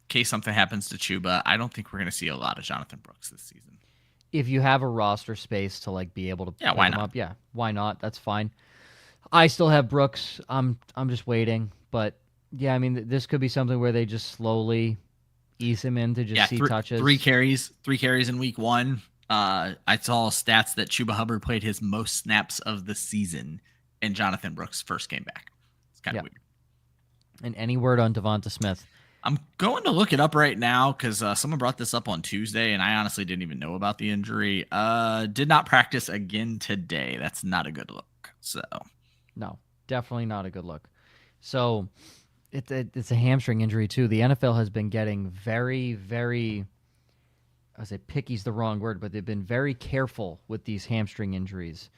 case something happens to Chuba, I don't think we're going to see a lot of Jonathan Brooks this season. If you have a roster space to like be able to pick why him not? up, why not? That's fine. I still have Brooks. I'm just waiting, but yeah, I mean this could be something where they just slowly ease him in to just see touches. 3 carries in week 1. I saw stats that Chuba Hubbard played his most snaps of the season, and Jonathan Brooks first came back. It's kind of weird. And any word on Devonta Smith? I'm going to look it up right now because someone brought this up on Tuesday, and I honestly didn't even know about the injury. Did not practice again today. That's not a good look. So, no, definitely not a good look. So, it's a hamstring injury too. The NFL has been getting very, very, I say picky's the wrong word, but they've been very careful with these hamstring injuries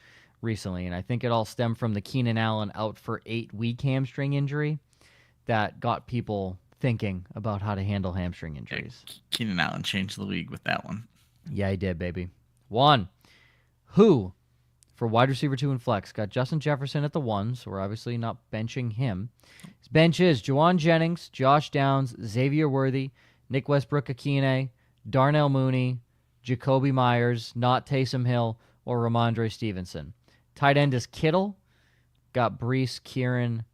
recently, and I think it all stemmed from the Keenan Allen out for 8-week hamstring injury that got people thinking about how to handle hamstring injuries. Keenan Allen changed the league with that one. Yeah, he did, baby. Who, for wide receiver 2 and flex, got Justin Jefferson at the 1, so we're obviously not benching him. His bench is Juwan Jennings, Josh Downs, Xavier Worthy, Nick Westbrook-Akine, Darnell Mooney, Jacoby Myers, not Taysom Hill, or Ramondre Stevenson. Tight end is Kittle. Got Breece, Kieran,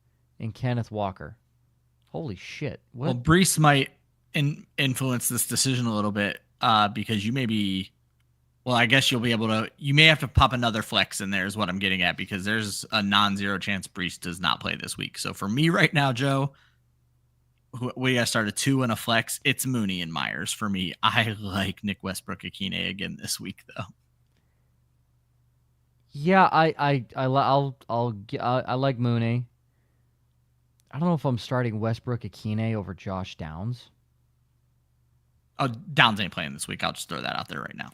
and Kenneth Walker. Holy shit. What? Well, Brees might influence this decision a little bit because you may be, well, I guess you'll be able to, you may have to pop another flex in there is what I'm getting at, because there's a non-zero chance Brees does not play this week. So for me right now, Joe, we got to start a 2 and a flex. It's Mooney and Myers for me. I like Nick Westbrook-Akine again this week, though. Yeah, I like Mooney. I don't know if I'm starting Westbrook-Akine over Josh Downs. Oh, Downs ain't playing this week. I'll just throw that out there right now.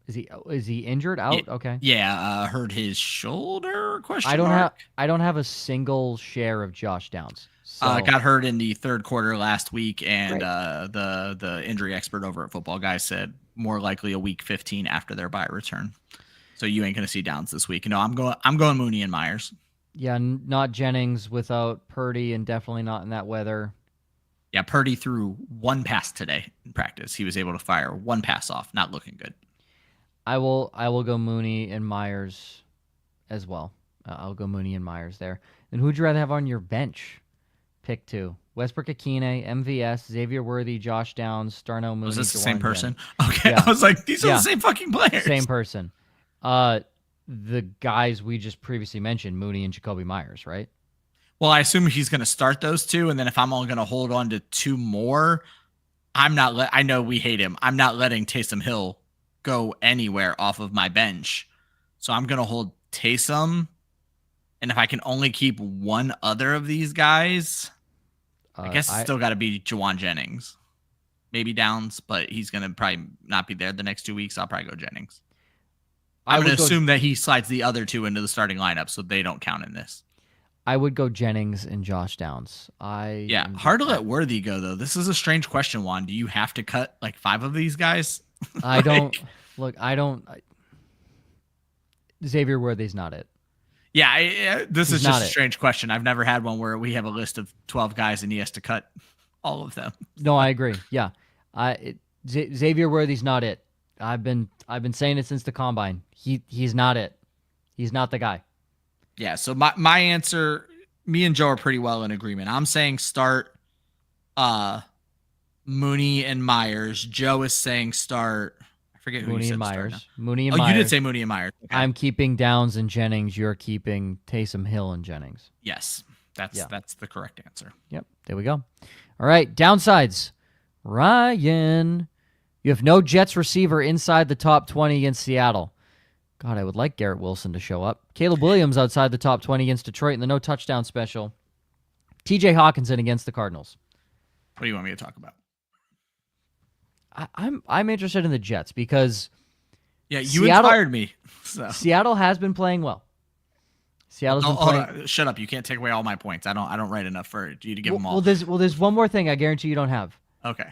Is he injured out? Yeah, okay. Yeah, hurt his shoulder? I don't have a single share of Josh Downs. So. Got hurt in the third quarter last week, and the injury expert over at Football Guys said more likely a week 15 after their bye return. So you ain't gonna see Downs this week. No, I'm going Mooney and Myers. Yeah, not Jennings without Purdy, and definitely not in that weather. Yeah, Purdy threw one pass today in practice. He was able to fire one pass off. Not looking good. I will go Mooney and Myers as well. I'll go Mooney and Myers there. And who'd you rather have on your bench? Pick 2. Westbrook-Akine, MVS, Xavier Worthy, Josh Downs, Darnell Mooney. Was this the Jauan same person? Jennings. Okay, yeah. I was like, these are the same fucking players. Same person. The guys we just previously mentioned, Mooney and Jacoby Myers, right? Well, I assume he's going to start those 2, and then if I'm only going to hold on to 2 more, I know we hate him. I'm not letting Taysom Hill go anywhere off of my bench. So I'm going to hold Taysom, and if I can only keep one other of these guys, I guess it's still got to be Jauan Jennings. Maybe Downs, but he's going to probably not be there the next 2 weeks. I'll probably go Jennings. I'm going to assume that he slides the other 2 into the starting lineup, so they don't count in this. I would go Jennings and Josh Downs. Hard to let Worthy go, though. This is a strange question, Juan. Do you have to cut like 5 of these guys? I don't. Xavier Worthy's not it. Yeah, this is just a strange question. I've never had one where we have a list of 12 guys and he has to cut all of them. No, I agree. Yeah, Xavier Worthy's not it. I've been saying it since the combine. He's not it. He's not the guy. Yeah. So my answer, me and Joe are pretty well in agreement. I'm saying start Mooney and Myers. Joe is saying start. I forget who Mooney you said and Myers. Start Mooney and Myers. You did say Mooney and Myers. Okay. I'm keeping Downs and Jennings. You're keeping Taysom Hill and Jennings. Yes, that's the correct answer. Yep. There we go. All right. Downsides. Ryan, you have no Jets receiver inside the top 20 against Seattle. God, I would like Garrett Wilson to show up. Caleb Williams outside the top 20 against Detroit in the no touchdown special. TJ Hawkinson against the Cardinals. What do you want me to talk about? I'm interested in the Jets because inspired me. So. Seattle has been playing well. Seattle's been playing. Shut up! You can't take away all my points. I don't write enough for you to give them all. Well, there's one more thing I guarantee you don't have. Okay.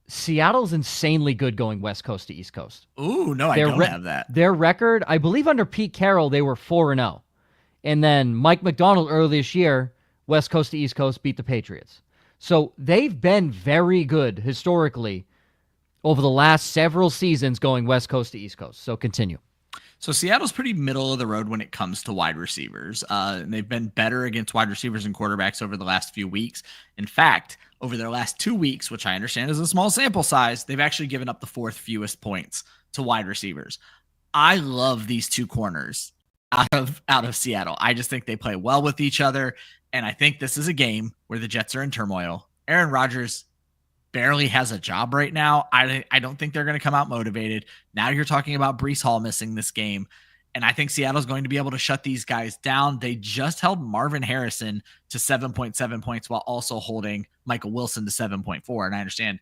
Seattle's insanely good going West Coast to East Coast. Ooh, no, I don't have that. Their record, I believe under Pete Carroll, they were 4-0. And then Mike McDonald earlier this year, West Coast to East Coast, beat the Patriots. So they've been very good historically over the last several seasons going West Coast to East Coast. So continue. So Seattle's pretty middle of the road when it comes to wide receivers. They've been better against wide receivers and quarterbacks over the last few weeks. In fact, over their last 2 weeks, which I understand is a small sample size, they've actually given up the 4th fewest points to wide receivers. I love these 2 corners out of Seattle. I just think they play well with each other, and I think this is a game where the Jets are in turmoil. Aaron Rodgers barely has a job right now. I don't think they're going to come out motivated. Now you're talking about Breece Hall missing this game. And I think Seattle's going to be able to shut these guys down. They just held Marvin Harrison to 7.7 points while also holding Michael Wilson to 7.4. And I understand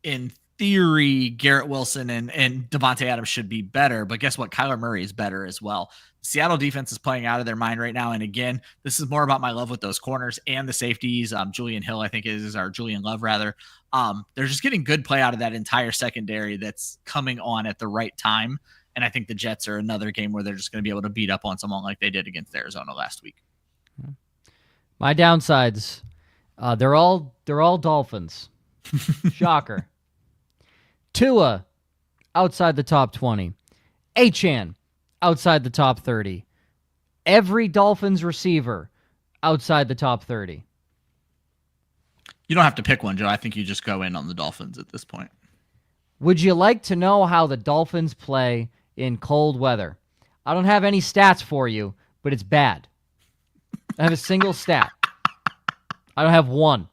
in theory, Garrett Wilson and Devontae Adams should be better, but guess what? Kyler Murray is better as well. The Seattle defense is playing out of their mind right now. And again, this is more about my love with those corners and the safeties. Julian Hill, I think Julian Love rather. They're just getting good play out of that entire secondary that's coming on at the right time. And I think the Jets are another game where they're just going to be able to beat up on someone like they did against Arizona last week. My downsides, they're all Dolphins. Shocker. Tua, outside the top 20. Achane, outside the top 30. Every Dolphins receiver, outside the top 30? You don't have to pick one, Joe. I think you just go in on the Dolphins at this point. Would you like to know how the Dolphins play in cold weather? I don't have any stats for you, but it's bad. I have a single stat. I don't have one.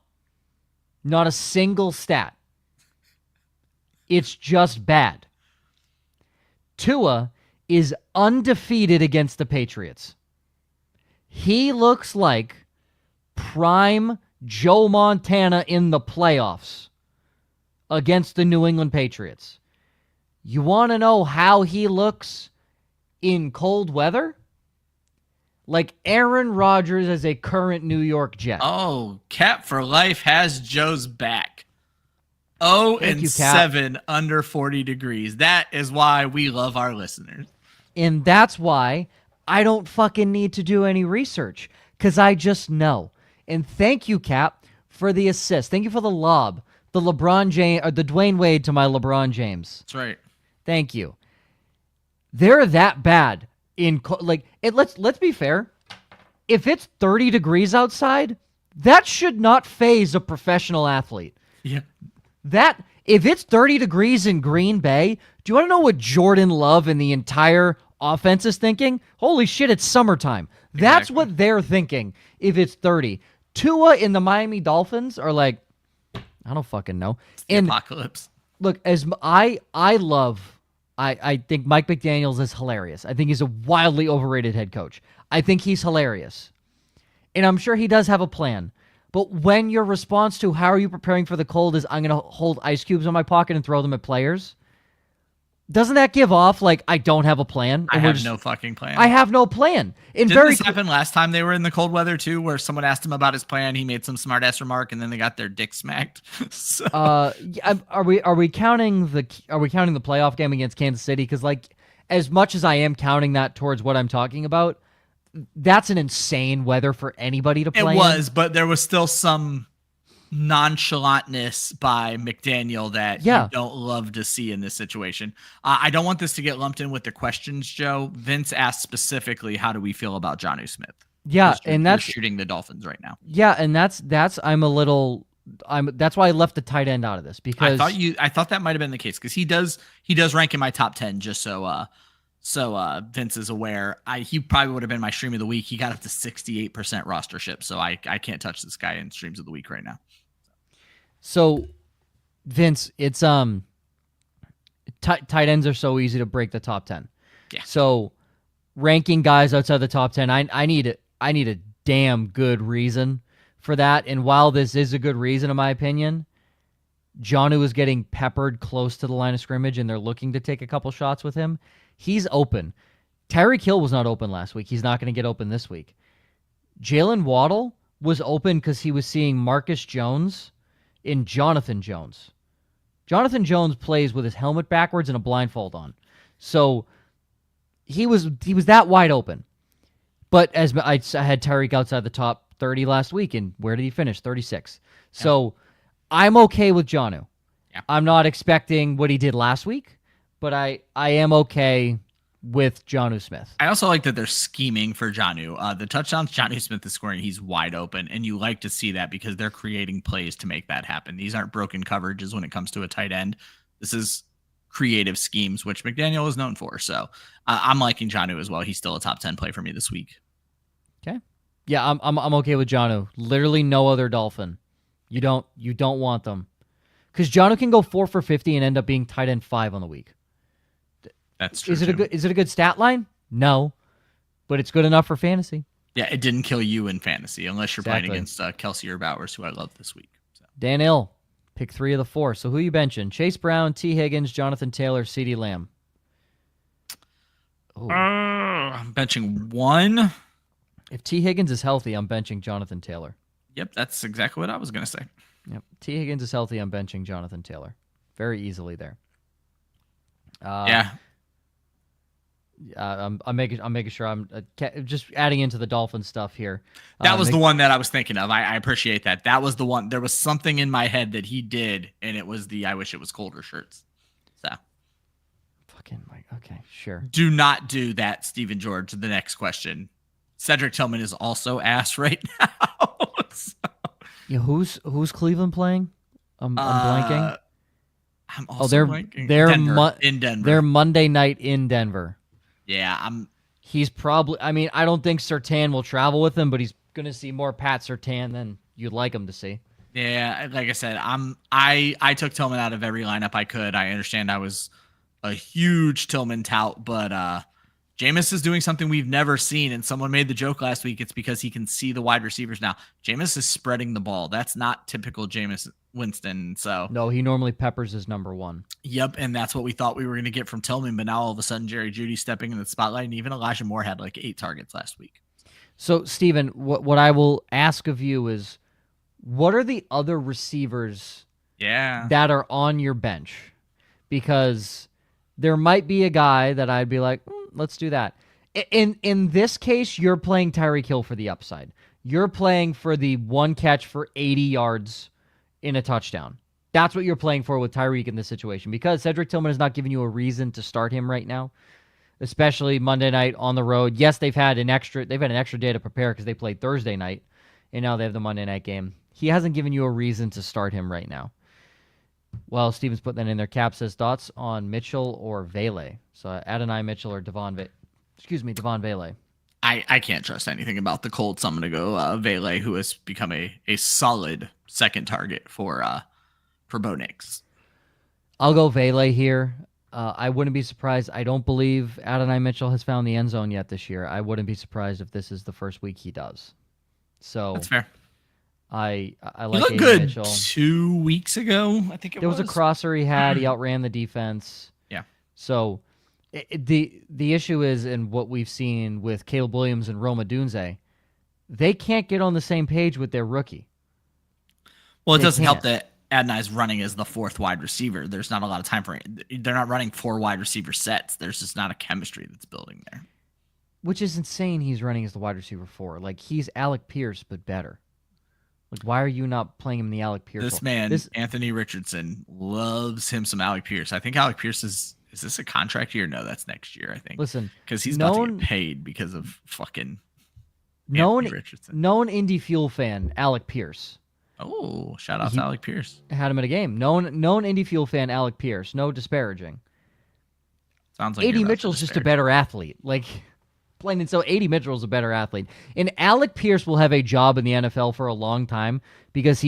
Not a single stat. It's just bad. Tua is undefeated against the Patriots. He looks like prime Joe Montana in the playoffs against the New England Patriots. You want to know how he looks in cold weather? Like Aaron Rodgers as a current New York Jet. Oh, Cap for Life has Joe's back. 0-7 under 40 degrees. That is why we love our listeners. And that's why I don't fucking need to do any research, because I just know. And thank you, Cap, for the assist. Thank you for the lob. The LeBron James, or the Dwayne Wade to my LeBron James. That's right. Thank you. They're that bad let's be fair. If it's 30 degrees outside, that should not faze a professional athlete. Yeah. That if it's 30 degrees in Green Bay, do you want to know what Jordan Love and the entire offense is thinking? Holy shit, it's summertime. That's what they're thinking if it's 30. Tua and the Miami Dolphins are like, I don't fucking know. It's the apocalypse. Look, as I think Mike McDaniels is hilarious. I think he's a wildly overrated head coach. I think he's hilarious. And I'm sure he does have a plan. But when your response to how are you preparing for the cold is I'm going to hold ice cubes in my pocket and throw them at players, doesn't that give off like I don't have a plan? I have no fucking plan. I have no plan. Didn't this happen last time they were in the cold weather too, where someone asked him about his plan, he made some smart ass remark, and then they got their dick smacked? So. Are we counting the playoff game against Kansas City? Because like as much as I am counting that towards what I'm talking about, that's an insane weather for anybody to play. It was, but there was still some nonchalantness by McDaniel that you don't love to see in this situation. I don't want this to get lumped in with the questions, Joe. Vince asked specifically, how do we feel about Jonnu Smith? Yeah, and that's shooting the Dolphins right now. Yeah, and that's that's why I left the tight end out of this, because I thought that might have been the case, because he does rank in my top 10, just so Vince is aware. He probably would have been my stream of the week. He got up to 68% rostership, so I can't touch this guy in streams of the week right now. So, Vince, it's tight ends are so easy to break the top 10. Yeah. So, ranking guys outside the top 10, I need a damn good reason for that. And while this is a good reason, in my opinion, Jonnu is getting peppered close to the line of scrimmage, and they're looking to take a couple shots with him. He's open. Tyreek Hill was not open last week. He's not going to get open this week. Jalen Waddle was open because he was seeing Marcus Jones in Jonathan Jones. Jonathan Jones plays with his helmet backwards and a blindfold on. So he was that wide open. But as I had Tyreek outside the top 30 last week, and where did he finish? 36. Yeah. So I'm okay with Jonnu. Yeah. I'm not expecting what he did last week, but I am okay with Jonnu Smith. I also like that they're scheming for Jonnu. The touchdowns Jonnu Smith is scoring, he's wide open, and you like to see that because they're creating plays to make that happen. These aren't broken coverages when it comes to a tight end. This is creative schemes, which McDaniel is known for. So I'm liking Jonnu as well. He's still a top 10 play for me this week. Okay. Yeah, I'm okay with Jonnu. Literally no other Dolphin. You don't want them. Because Jonnu can go 4 for 50 and end up being tight end 5 on the week. That's true. Is it a good stat line? No, but it's good enough for fantasy. Yeah, it didn't kill you in fantasy unless you're playing against Kelsey or Bowers, who I love this week. So. Dan Ill, pick 3 of the 4. So who are you benching? Chase Brown, T. Higgins, Jonathan Taylor, CeeDee Lamb. I'm benching 1. If T. Higgins is healthy, I'm benching Jonathan Taylor. Yep, that's exactly what I was going to say. Yep, T. Higgins is healthy, I'm benching Jonathan Taylor. Very easily there. Yeah. I'm making sure I'm just adding into the Dolphin stuff here. That was the one that I was thinking of. I appreciate that. That was the one. There was something in my head that he did, and it was the I wish it was colder shirts. So. Fucking Mike. Okay, sure. Do not do that, Stephen George. The next question. Cedric Tillman is also ass right now. So, Yeah, who's Cleveland playing? I'm blanking. I'm also blanking. In Denver. They're Monday night in Denver. Yeah, He's probably. I mean, I don't think Surtain will travel with him, but he's gonna see more Pat Surtain than you'd like him to see. Yeah, like I said, I took Tillman out of every lineup I could. I understand I was a huge Tillman tout, but Jameis is doing something we've never seen, and someone made the joke last week. It's because he can see the wide receivers now. Jameis is spreading the ball. That's not typical Jameis Winston. So no, he normally peppers his number one. Yep, and that's what we thought we were going to get from Tillman, but now all of a sudden Jerry Jeudy stepping in the spotlight, and even Elijah Moore had like 8 targets last week. So, Steven, what I will ask of you is, what are the other receivers that are on your bench? Because there might be a guy that I'd be like, let's do that. In this case, you're playing Tyreek Hill for the upside. You're playing for the one catch for 80 yards in a touchdown. That's what you're playing for with Tyreek in this situation, because Cedric Tillman has not given you a reason to start him right now, especially Monday night on the road. Yes, they've had an extra day to prepare because they played Thursday night, and now they have the Monday night game. He hasn't given you a reason to start him right now. Well, Steven's putting that in there. Cap says thoughts on Mitchell or Vele. So Adonai Mitchell or Devon Vele. I can't trust anything about the Colts. I'm going to go Vele, who has become a solid second target for Bo Nix. I'll go Vele here. I wouldn't be surprised. I don't believe Adonai Mitchell has found the end zone yet this year. I wouldn't be surprised if this is the first week he does. So that's fair. I like he looked good Mitchell. 2 weeks ago, I think there was a crosser he had. He outran the defense. Yeah. So the issue is, in what we've seen with Caleb Williams and Roma Dunze, they can't get on the same page with their rookie. Well, it doesn't help that Adonai's running as the 4th wide receiver. There's not a lot of time for it. They're not running 4 wide receiver sets. There's just not a chemistry that's building there. Which is insane. He's running as the wide receiver 4. Like, he's Alec Pierce, but better. Like, why are you not playing him in the Alec Pierce role? This man, Anthony Richardson, loves him some Alec Pierce. I think Alec Pierce is this a contract year? No, that's next year, I think. Listen, because he's about to get paid because of fucking Anthony Richardson. Known Indy Fuel fan, Alec Pierce. Oh, shout out to Alec Pierce. Had him at a game. Known Indy Fuel fan, Alec Pierce. No disparaging. Sounds like A.D. Mitchell's just a better athlete. Like, plain and so, A.D. Mitchell's a better athlete. And Alec Pierce will have a job in the NFL for a long time because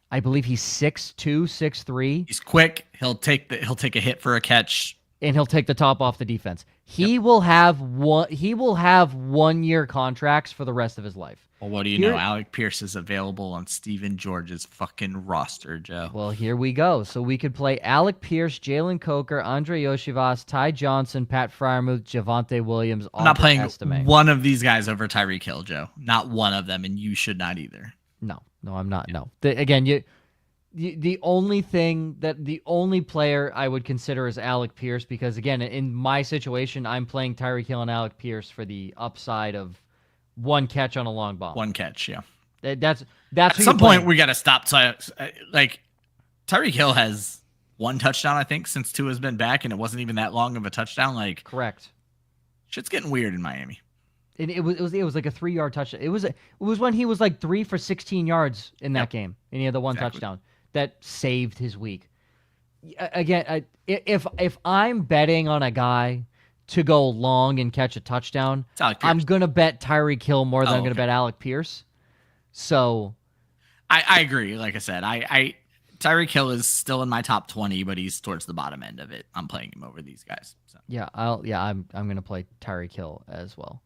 I believe he's 6'2", 6'3". He's quick. He'll take a hit for a catch. And he'll take the top off the defense. He will have 1 year contracts for the rest of his life. Well, what do you know? Alec Pierce is available on Steven George's fucking roster, Joe. Well, here we go. So we could play Alec Pierce, Jalen Coker, Andre Yoshivas, Ty Johnson, Pat Freiermuth, Javonte Williams. I'm not playing one of these guys over Tyreek Hill, Joe. Not one of them, and you should not either. No, I'm not. No. The only player I would consider is Alec Pierce, because, again, in my situation, I'm playing Tyreek Hill and Alec Pierce for the upside of one catch on a long ball. One catch, yeah. That's at some point we got to stop. Like, Tyreek Hill has 1 touchdown, I think, since Tua has been back, and it wasn't even that long of a touchdown. Like, correct. Shit's getting weird in Miami. And it was like a 3-yard touchdown. It was when he was like 3 for 16 yards in that game, and he had the one touchdown that saved his week. Again, if I'm betting on a guy to go long and catch a touchdown, I'm gonna bet Tyreek Hill more than I'm gonna bet Alec Pierce. So, I agree. Like I said, I Tyreek Hill is still in my top 20, but he's towards the bottom end of it. I'm playing him over these guys. So. I'm gonna play Tyreek Hill as well.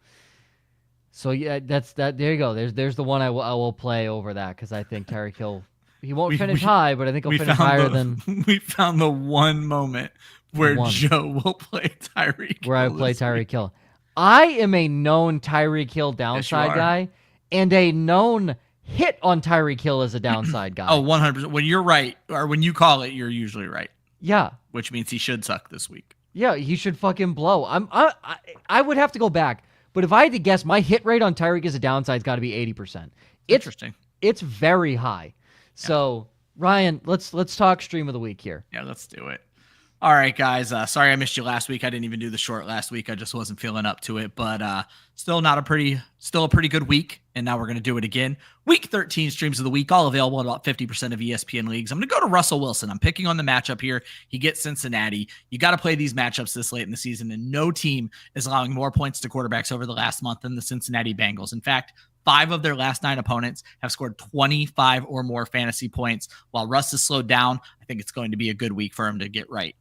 So yeah, that's that. There you go. There's the one I will play over that, because I think Tyreek Hill, he won't finish high, but I think he'll finish higher than. We found the one moment where Joe will play Tyreek Hill. Where I play Tyreek Hill. I am a known Tyreek Hill downside guy, and a known hit on Tyreek Hill as a downside guy. Oh, 100%. When you're right, or when you call it, you're usually right. Yeah. Which means he should suck this week. Yeah, he should fucking blow. I would have to go back. But if I had to guess, my hit rate on Tyreek as a downside's got to be 80%. Interesting. It's very high. So, Ryan, let's talk stream of the week here. Yeah, let's do it. All right, guys. Sorry I missed you last week. I didn't even do the short last week. I just wasn't feeling up to it. But still a pretty good week. And now we're gonna do it again. Week 13 streams of the week, all available in about 50% of ESPN leagues. I'm gonna go to Russell Wilson. I'm picking on the matchup here. He gets Cincinnati. You got to play these matchups this late in the season, and no team is allowing more points to quarterbacks over the last month than the Cincinnati Bengals. In fact, 5 of their last 9 opponents have scored 25 or more fantasy points. While Russ is slowed down, I think it's going to be a good week for him to get right.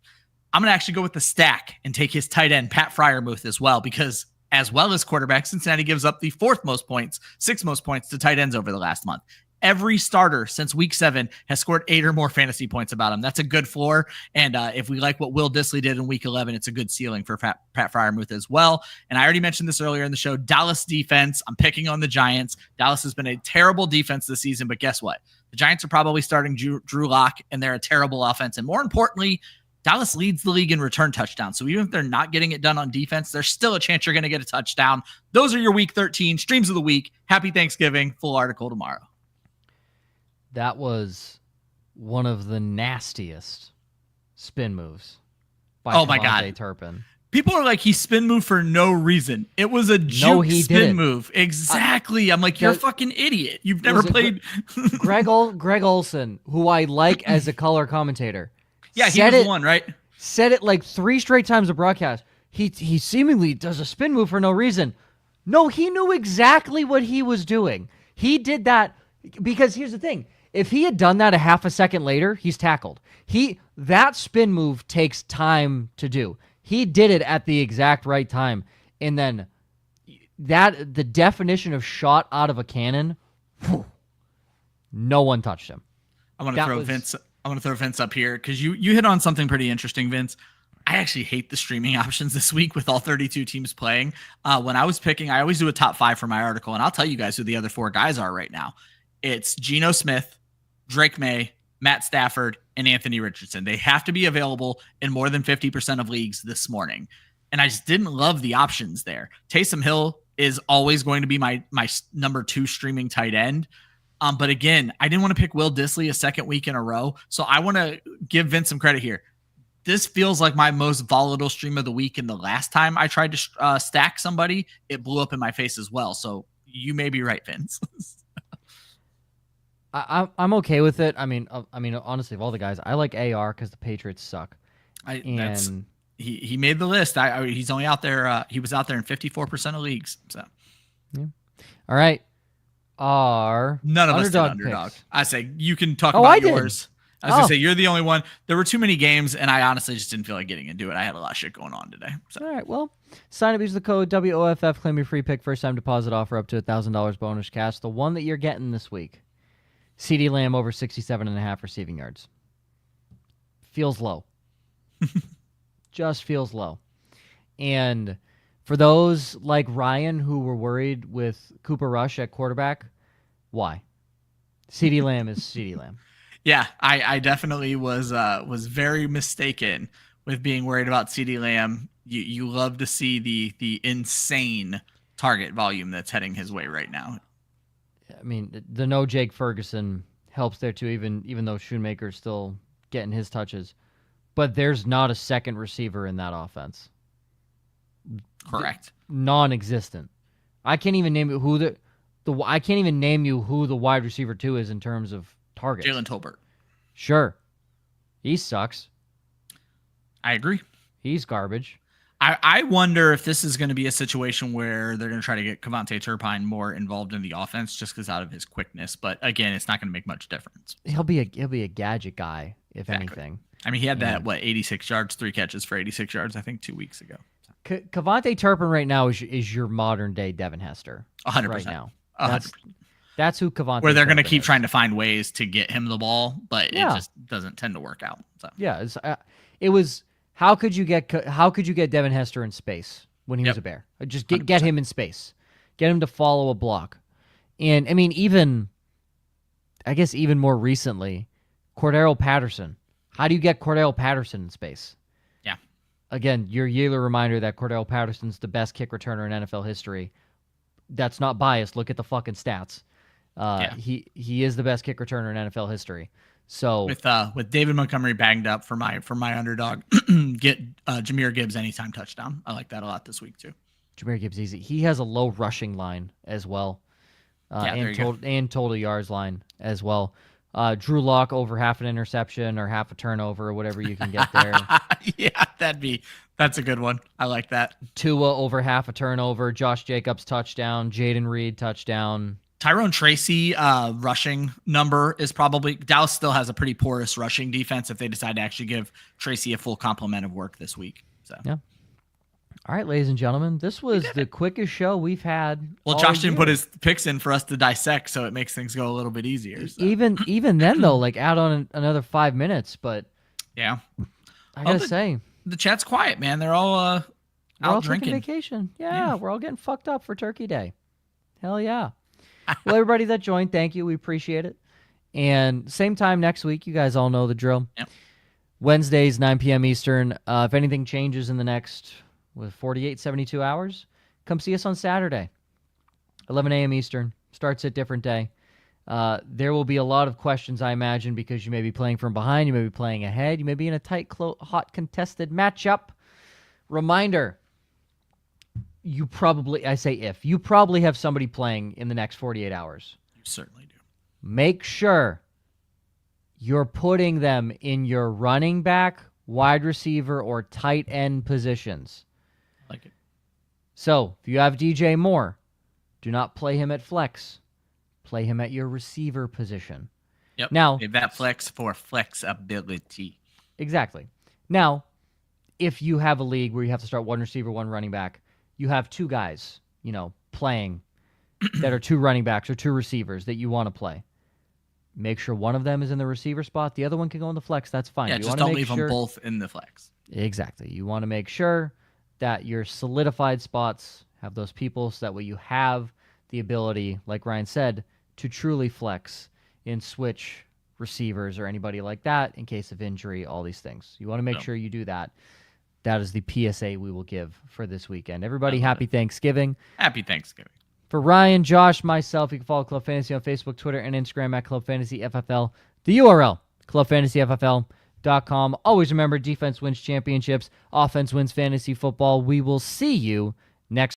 I'm going to actually go with the stack and take his tight end, Pat Freiermuth, as well, because as well as quarterback, Cincinnati gives up the 4th most points, 6th most points to tight ends over the last month. Every starter since week 7 has scored 8 or more fantasy points about him. That's a good floor. And if we like what Will Dissly did in week 11, it's a good ceiling for Pat Freiermuth as well. And I already mentioned this earlier in the show, Dallas defense. I'm picking on the Giants. Dallas has been a terrible defense this season, but guess what? The Giants are probably starting Drew Lock, and they're a terrible offense. And more importantly, Dallas leads the league in return touchdowns. So even if they're not getting it done on defense, there's still a chance you're going to get a touchdown. Those are your week 13 streams of the week. Happy Thanksgiving. Full article tomorrow. That was one of the nastiest spin moves by Kamara Turpin. People are like, he spin moved for no reason. It was a juke spin move. Exactly. I'm like, you're a fucking idiot. You've never played. Greg Olson, who I like as a color commentator. Yeah, he was one, right? Said it like 3 straight times a broadcast. He seemingly does a spin move for no reason. No, he knew exactly what he was doing. He did that because here's the thing. If he had done that a half a second later, he's tackled. That spin move takes time to do. He did it at the exact right time. And then the definition of shot out of a cannon, no one touched him. I want to throw Vince up here because you hit on something pretty interesting, Vince. I actually hate the streaming options this week with all 32 teams playing. When I was picking, I always do a top 5 for my article, and I'll tell you guys who the other 4 guys are right now. It's Geno Smith, Drake May, Matt Stafford, and Anthony Richardson. They have to be available in more than 50% of leagues this morning. And I just didn't love the options there. Taysom Hill is always going to be my number 2 streaming tight end. But again, I didn't want to pick Will Dissly a second week in a row. So I want to give Vince some credit here. This feels like my most volatile stream of the week. And the last time I tried to stack somebody, it blew up in my face as well. So you may be right, Vince. I'm okay with it. I mean, honestly, of all the guys, I like AR because the Patriots suck. He made the list. He's only out there. He was out there in 54% of leagues. So, yeah. All right. None of us did underdog. I say you can talk about yours. I was gonna say you're the only one. There were too many games, and I honestly just didn't feel like getting into it. I had a lot of shit going on today. So. All right. Well, sign up, use the code WOFF, claim your free pick, first time deposit offer up to $1,000 bonus cash. The one that you're getting this week. CeeDee Lamb over 67.5 receiving yards. Feels low. Just feels low. And for those like Ryan who were worried with Cooper Rush at quarterback, why? CeeDee Lamb is CeeDee Lamb. Yeah, I definitely was very mistaken with being worried about CeeDee Lamb. You love to see the insane target volume that's heading his way right now. I mean, the no Jake Ferguson helps there too, even though Schoonmaker's still getting his touches. But there's not a second receiver in that offense. Correct. Non-existent. I can't even name who I can't even name you who the wide receiver 2 is in terms of targets. Jalen Tolbert. Sure. He sucks. I agree. He's garbage. I wonder if this is going to be a situation where they're going to try to get Kevontae Turpin more involved in the offense just because out of his quickness. But again, it's not going to make much difference. He'll be a gadget guy, if anything. I mean, he had that 86 yards, 3 catches for 86 yards, I think 2 weeks ago. Kevontae Turpin right now is your modern day Devin Hester. 100% right now. 100%. That's who Kevontae. Where they're going to Turpin keep is. trying to find ways to get him the ball, but it just doesn't tend to work out. So. Yeah, it was. How could you get Devin Hester in space when he was a Bear? Just get him in space, get him to follow a block, and I mean even more recently, Cordero Patterson. How do you get Cordero Patterson in space? Yeah. Again, your yearly reminder that Cordero Patterson's the best kick returner in NFL history. That's not biased. Look at the fucking stats. He is the best kick returner in NFL history. So with David Montgomery banged up for my underdog, get Jahmyr Gibbs anytime touchdown. I like that a lot this week too. Jahmyr Gibbs easy. He has a low rushing line as well, and total yards line as well. Drew Lock over half an interception or half a turnover or whatever you can get there. Yeah, that's a good one. I like that. Tua over half a turnover. Josh Jacobs touchdown. Jaden Reed touchdown. Tyrone Tracy rushing number is probably Dallas still has a pretty porous rushing defense if they decide to actually give Tracy a full complement of work this week. So yeah. All right, ladies and gentlemen, this was the quickest show we've had. Well, Josh didn't put his picks in for us to dissect, so it makes things go a little bit easier. So. Even then, though, like add on another 5 minutes, but yeah, I gotta say the chat's quiet, man. They're all out drinking. Taking vacation. Yeah, we're all getting fucked up for Turkey Day. Hell yeah. Well, everybody that joined, thank you. We appreciate it. And same time next week. You guys all know the drill. Yep. Wednesdays, 9 p.m. Eastern. If anything changes in the next 48, 72 hours, come see us on Saturday, 11 a.m. Eastern. Starts at different day. There will be a lot of questions, I imagine, because you may be playing from behind. You may be playing ahead. You may be in a tight, hot, contested matchup. Reminder. You probably have somebody playing in the next 48 hours. You certainly do. Make sure you're putting them in your running back, wide receiver, or tight end positions. I like it. So, if you have DJ Moore, do not play him at flex. Play him at your receiver position. Yep. Now, save that flex for flexibility. Exactly. Now, if you have a league where you have to start one receiver, one running back, you have two guys, playing that are two running backs or two receivers that you want to play. Make sure one of them is in the receiver spot. The other one can go in the flex. That's fine. Yeah, just don't leave them both in the flex. Exactly. You want to make sure that your solidified spots have those people so that way you have the ability, like Ryan said, to truly flex and switch receivers or anybody like that in case of injury, all these things. You want to make sure you do that. That is the PSA we will give for this weekend. Everybody, happy Thanksgiving. Happy Thanksgiving. For Ryan, Josh, myself, you can follow Club Fantasy on Facebook, Twitter, and Instagram at Club Fantasy FFL. The URL, clubfantasyffl.com. Always remember, defense wins championships. Offense wins fantasy football. We will see you next